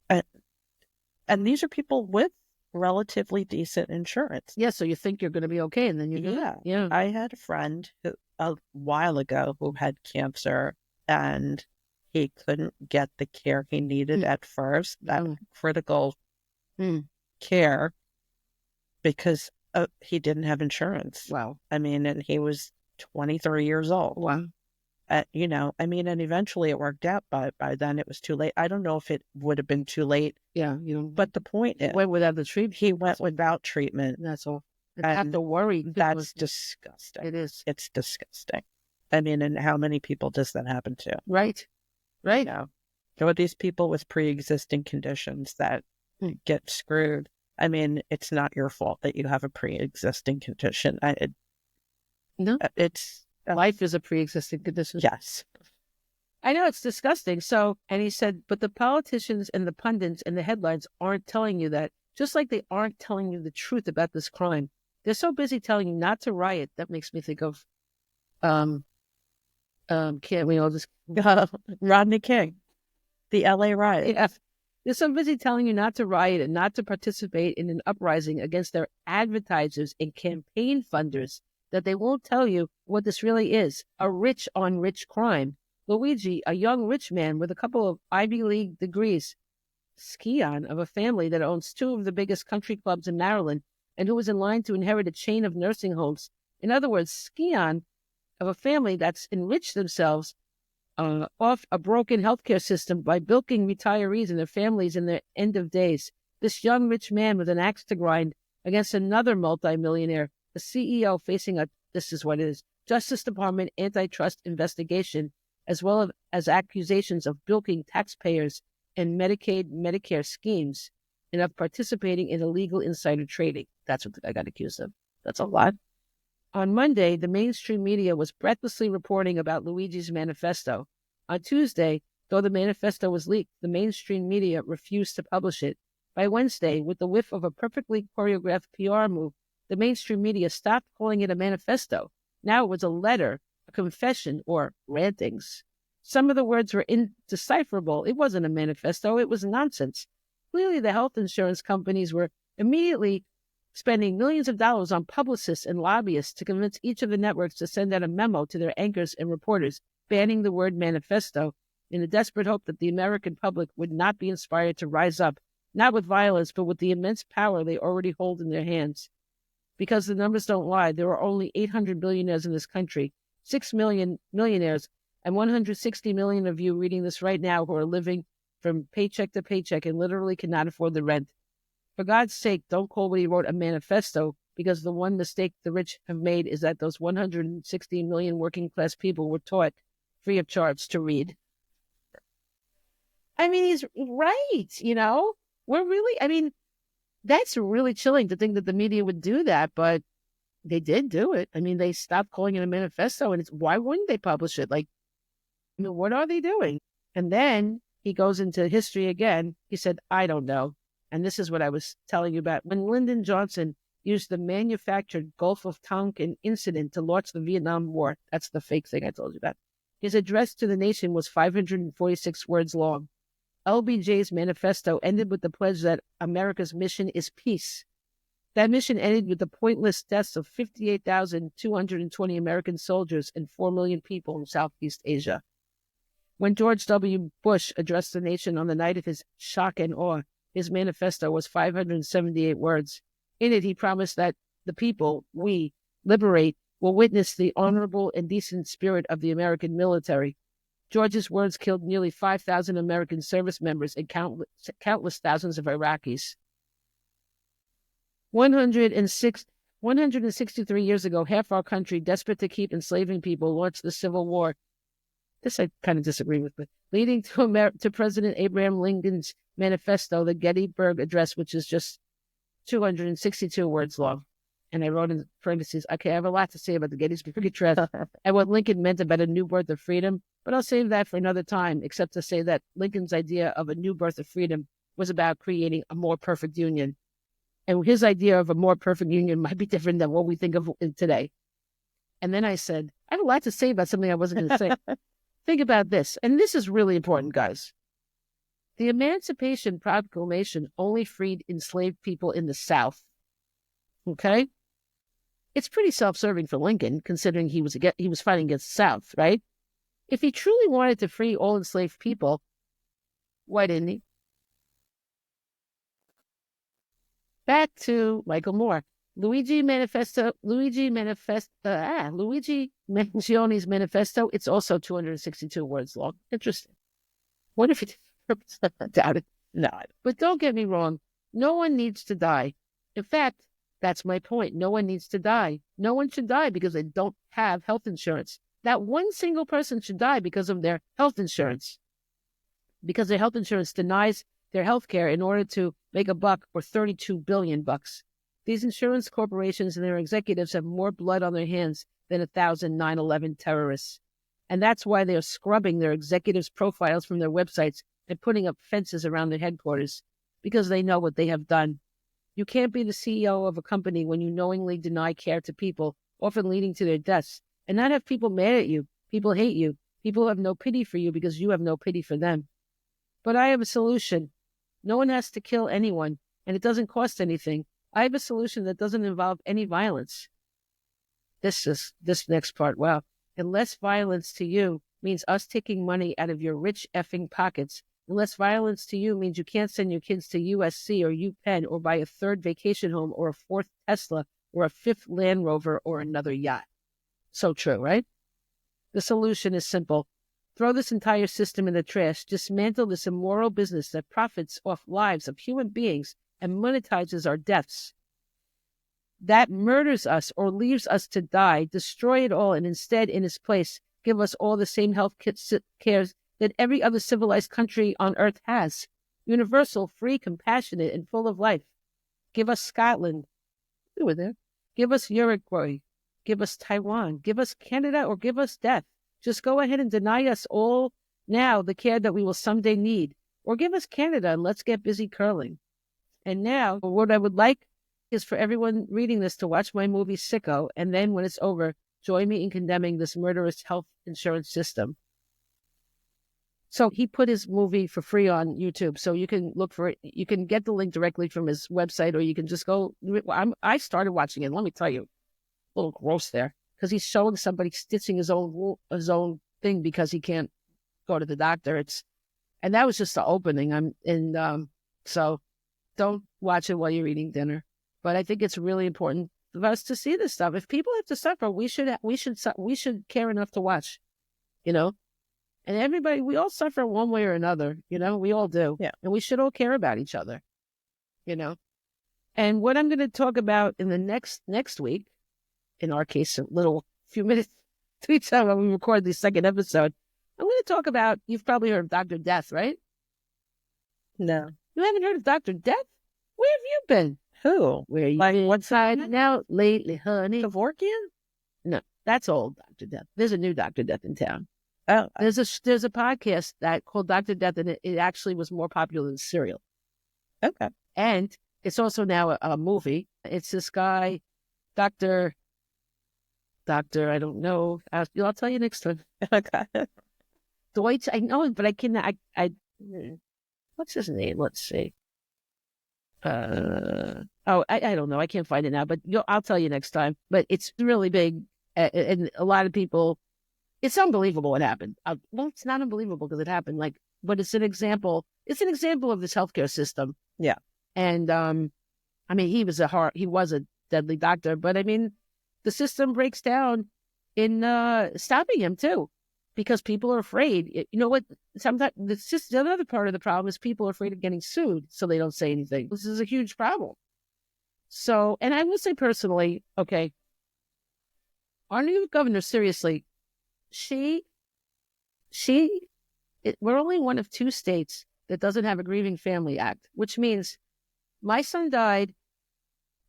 and these are people with relatively decent insurance. Yeah. So you think you're going to be okay. And then you're not. Yeah. I had a friend a while ago who had cancer and he couldn't get the care he needed at first, that critical care, because he didn't have insurance. Wow. I mean, and he was 23 years old. Wow. And eventually it worked out, but by then it was too late. I don't know if it would have been too late. Yeah. But the point is, went without the treatment. He went without treatment. That's all. I have to worry. That's disgusting. It is. It's disgusting. I mean, and how many people does that happen to? Right. Right. There are these people with pre-existing conditions that get screwed. I mean, it's not your fault that you have a pre-existing condition. No. Life is a pre-existing condition. Yes. I know, it's disgusting. So, and he said, but the politicians and the pundits and the headlines aren't telling you that, just like they aren't telling you the truth about this crime. They're so busy telling you not to riot. That makes me think of, can't we all just, Rodney King, the LA riot. Yeah. They're so busy telling you not to riot and not to participate in an uprising against their advertisers and campaign funders that they won't tell you what this really is, a rich on rich crime. Luigi, a young rich man with a couple of Ivy League degrees, scion of a family that owns two of the biggest country clubs in Maryland and who was in line to inherit a chain of nursing homes. In other words, scion of a family that's enriched themselves off a broken healthcare system by bilking retirees and their families in their end of days. This young rich man with an axe to grind against another multimillionaire, the CEO facing this is what it is, Justice Department antitrust investigation, as well as accusations of bilking taxpayers and Medicaid, Medicare schemes, and of participating in illegal insider trading. That's what I got accused of. That's a lot. On Monday, the mainstream media was breathlessly reporting about Luigi's manifesto. On Tuesday, though the manifesto was leaked, the mainstream media refused to publish it. By Wednesday, with the whiff of a perfectly choreographed PR move, the mainstream media stopped calling it a manifesto. Now it was a letter, a confession, or rantings. Some of the words were indecipherable. It wasn't a manifesto. It was nonsense. Clearly, the health insurance companies were immediately spending millions of dollars on publicists and lobbyists to convince each of the networks to send out a memo to their anchors and reporters banning the word manifesto in the desperate hope that the American public would not be inspired to rise up, not with violence, but with the immense power they already hold in their hands. Because the numbers don't lie, there are only 800 billionaires in this country, 6 million millionaires, and 160 million of you reading this right now who are living from paycheck to paycheck and literally cannot afford the rent. For God's sake, don't call what he wrote a manifesto, because the one mistake the rich have made is that those 160 million working class people were taught free of charge to read. I mean, he's right, that's really chilling to think that the media would do that, but they did do it. I mean, they stopped calling it a manifesto, and why wouldn't they publish it? What are they doing? And then he goes into history again. He said, I don't know. And this is what I was telling you about. When Lyndon Johnson used the manufactured Gulf of Tonkin incident to launch the Vietnam War. That's the fake thing I told you about. His address to the nation was 546 words long. LBJ's manifesto ended with the pledge that America's mission is peace. That mission ended with the pointless deaths of 58,220 American soldiers and 4 million people in Southeast Asia. When George W. Bush addressed the nation on the night of his shock and awe, his manifesto was 578 words. In it, he promised that the people, we, liberate, will witness the honorable and decent spirit of the American military. George's words killed nearly 5,000 American service members and countless thousands of Iraqis. 163 years ago, half our country, desperate to keep enslaving people, launched the Civil War. This I kind of disagree with, but leading to President Abraham Lincoln's manifesto, the Gettysburg Address, which is just 262 words long. And I wrote in parentheses, okay, I have a lot to say about the Gettysburg Address and what Lincoln meant about a new birth of freedom, but I'll save that for another time, except to say that Lincoln's idea of a new birth of freedom was about creating a more perfect union. And his idea of a more perfect union might be different than what we think of today. And then I said, I have a lot to say about something I wasn't going to say. Think about this, and this is really important, guys. The Emancipation Proclamation only freed enslaved people in the South. Okay? It's pretty self-serving for Lincoln, considering he was fighting against the South, right? If he truly wanted to free all enslaved people, why didn't he? Back to Michael Moore. Luigi Mangione's manifesto, it's also 262 words long. Interesting. What if it doubt it? No. But don't get me wrong. No one needs to die. In fact, that's my point. No one needs to die. No one should die because they don't have health insurance. That one single person should die because of their health insurance. Because their health insurance denies their health care in order to make a buck or 32 billion bucks. These insurance corporations and their executives have more blood on their hands than 1,000 9/11 terrorists. And that's why they're scrubbing their executives' profiles from their websites and putting up fences around their headquarters because they know what they have done. You can't be the CEO of a company when you knowingly deny care to people, often leading to their deaths, and not have people mad at you. People hate you. People have no pity for you because you have no pity for them. But I have a solution. No one has to kill anyone, and it doesn't cost anything. I have a solution that doesn't involve any violence. This next part, wow. And less violence to you means us taking money out of your rich effing pockets. And less violence to you means you can't send your kids to USC or UPenn or buy a third vacation home or a fourth Tesla or a fifth Land Rover or another yacht. So true, right? The solution is simple. Throw this entire system in the trash. Dismantle this immoral business that profits off lives of human beings and monetizes our deaths. That murders us or leaves us to die. Destroy it all and instead, in its place, give us all the same health care that every other civilized country on earth has. Universal, free, compassionate, and full of life. Give us Scotland. We were there. Give us Uruguay. Give us Taiwan. Give us Canada or give us death. Just go ahead and deny us all now the care that we will someday need. Or give us Canada and let's get busy curling. And now, what I would like is for everyone reading this to watch my movie Sicko, and then when it's over, join me in condemning this murderous health insurance system. So he put his movie for free on YouTube, so you can look for it. You can get the link directly from his website, or you can just go. I started watching it. Let me tell you, a little gross there, because he's showing somebody stitching his own thing because he can't go to the doctor. And that was just the opening. So don't watch it while you're eating dinner. But I think it's really important for us to see this stuff. If people have to suffer, we should care enough to watch, you know. And everybody, we all suffer one way or another, you know. We all do, Yeah. And we should all care about each other, you know. And what I'm going to talk about in the next week, in our case, a few minutes to each time when we record the second episode, I'm going to talk about. You've probably heard of Dr. Death, right? No. You haven't heard of Dr. Death? Where have you been? Who? Where you been? What side now lately, honey? Kevorkian? No, that's old Dr. Death. There's a new Dr. Death in town. Oh, There's a podcast that called Dr. Death, and it actually was more popular than Serial. okay. And It's also now a movie. It's this guy, Doctor. I don't know. I'll tell you next time. Okay. Deutsch. I know it, but I can. What's his name? Let's see. I don't know. I can't find it now, but I'll tell you next time. But it's really big, and a lot of people. It's unbelievable what happened. Well, it's not unbelievable because it happened. Like, but it's an example. It's an example of this healthcare system. Yeah. And I mean, he was a deadly doctor, but I mean, the system breaks down in stopping him too, because people are afraid. You know what? Sometimes it's just the other part of the problem is people are afraid of getting sued, so they don't say anything. This is a huge problem. So, and I will say personally, okay, our new governor, seriously, we're only one of 2 states that doesn't have a grieving family act, which means my son died.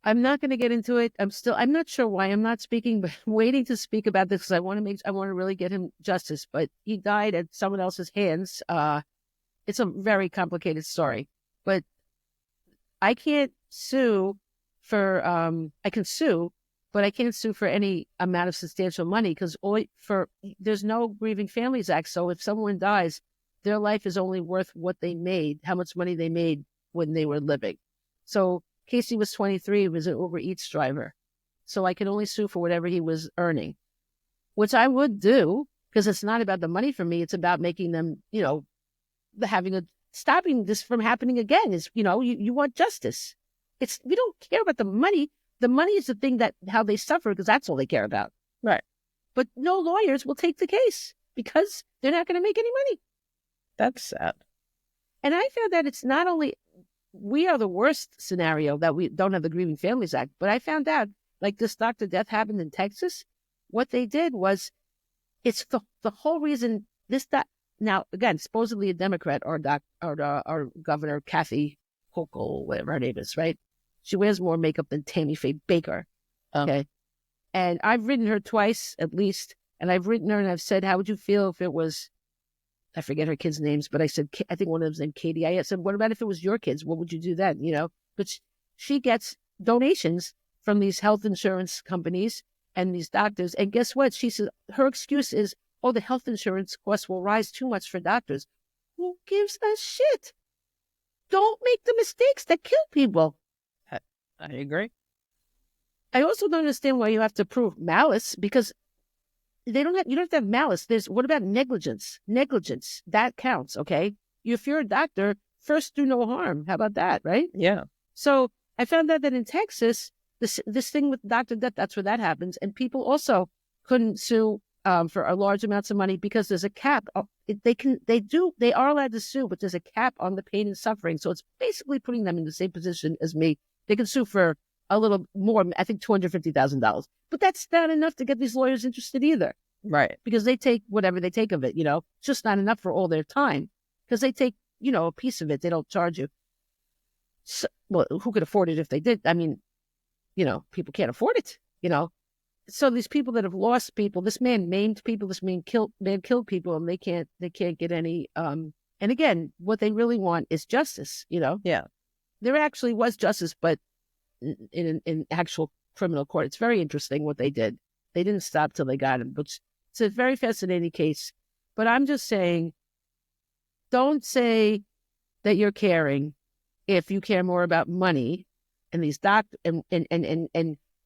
I'm not going to get into it. I'm not sure why I'm not speaking, but I'm waiting to speak about this because I want to really get him justice. But he died at someone else's hands. It's a very complicated story, but I can't sue I can sue, but I can't sue for any amount of substantial money because there's no grieving families act. So if someone dies, their life is only worth what they made, how much money they made when they were living. So Casey was 23, was an Uber Eats driver. So I can only sue for whatever he was earning, which I would do because it's not about the money for me. It's about making them, stopping this from happening again is, you want justice. We don't care about the money. The money is the thing how they suffer because that's all they care about. Right. But no lawyers will take the case because they're not going to make any money. That's sad. And I found that it's not only we are the worst scenario that we don't have the Grieving Families Act, but I found out like this doctor death happened in Texas. What they did was it's the whole reason now again, supposedly a Democrat or Governor Kathy Hochul, whatever her name is, right? She wears more makeup than Tammy Faye Baker. Okay. And I've written her twice at least. And I've written her and I've said, how would you feel if it was, I forget her kids' names, but I said, I think one of them's named Katie. I said, what about if it was your kids? What would you do then? But she gets donations from these health insurance companies and these doctors. And guess what? She said, her excuse is, oh, the health insurance costs will rise too much for doctors. Who gives a shit? Don't make the mistakes that kill people. I agree. I also don't understand why you have to prove malice because you don't have to have malice. What about negligence? Negligence, that counts, okay? If you're a doctor, first do no harm. How about that, right? Yeah. So I found out that in Texas, this thing with Dr. Death, that's where that happens. And people also couldn't sue for a large amounts of money because there's a cap. They are allowed to sue, but there's a cap on the pain and suffering. So it's basically putting them in the same position as me. They can sue for a little more, I think $250,000. But that's not enough to get these lawyers interested either. Right. Because they take whatever they take of it, It's just not enough for all their time. Because they take, a piece of it. They don't charge you. So, well, who could afford it if they did? I mean, people can't afford it, So these people that have lost people, this man maimed people, this man killed people, and they can't get any, and again, what they really want is justice, Yeah. There actually was justice, but in actual criminal court. It's very interesting what they did. They didn't stop till they got him, but it's a very fascinating case. But I'm just saying, don't say that you're caring if you care more about money and these and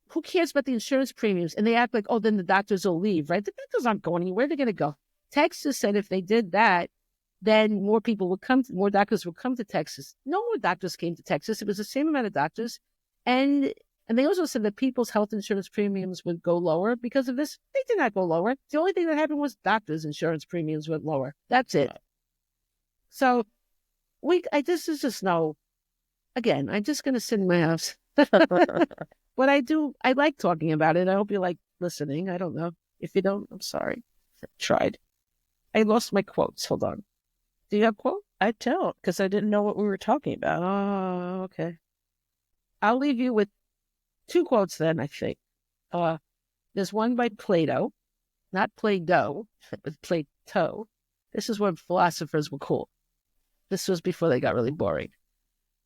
who cares about the insurance premiums? And they act like, oh, then the doctors will leave, right? The doctors aren't going anywhere. They're going to go. Texas said if they did that, then more doctors would come to Texas. No more doctors came to Texas. It was the same amount of doctors. And they also said that people's health insurance premiums would go lower because of this. They did not go lower. The only thing that happened was doctors' insurance premiums went lower. That's it. So this is just again, I'm just going to sit in my house. But I like talking about it. I hope you like listening. I don't know. If you don't, I'm sorry. I tried. I lost my quotes. Hold on. Do you have a quote? I don't, because I didn't know what we were talking about. Oh, okay. I'll leave you with 2 quotes then, I think. There's one by Plato, not Play-Doh, but Plato. This is when philosophers were cool. This was before they got really boring.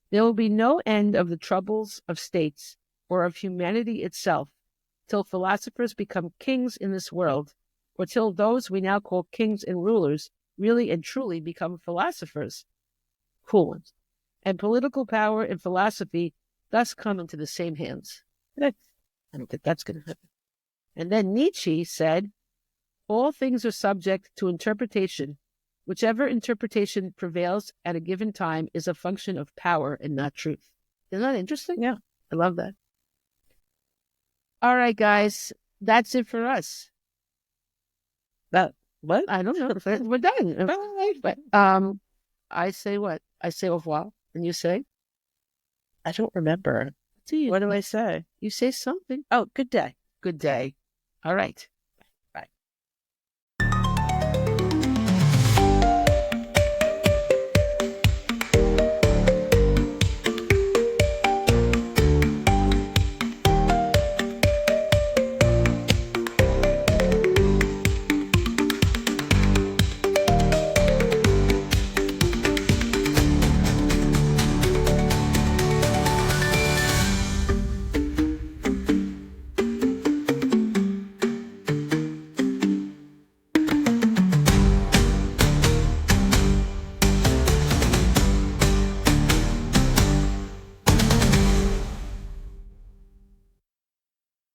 There will be no end of the troubles of states or of humanity itself till philosophers become kings in this world, or till those we now call kings and rulers really and truly become philosophers. Cool ones. And political power and philosophy thus come into the same hands. I don't think that's going to happen. And then Nietzsche said, all things are subject to interpretation. Whichever interpretation prevails at a given time is a function of power and not truth. Isn't that interesting? Yeah. I love that. All right, guys, that's it for us. What? I don't know. We're done. But I say what? I say au revoir. And you say? I don't remember. What do I say? You say something. Oh, good day. Good day. All right.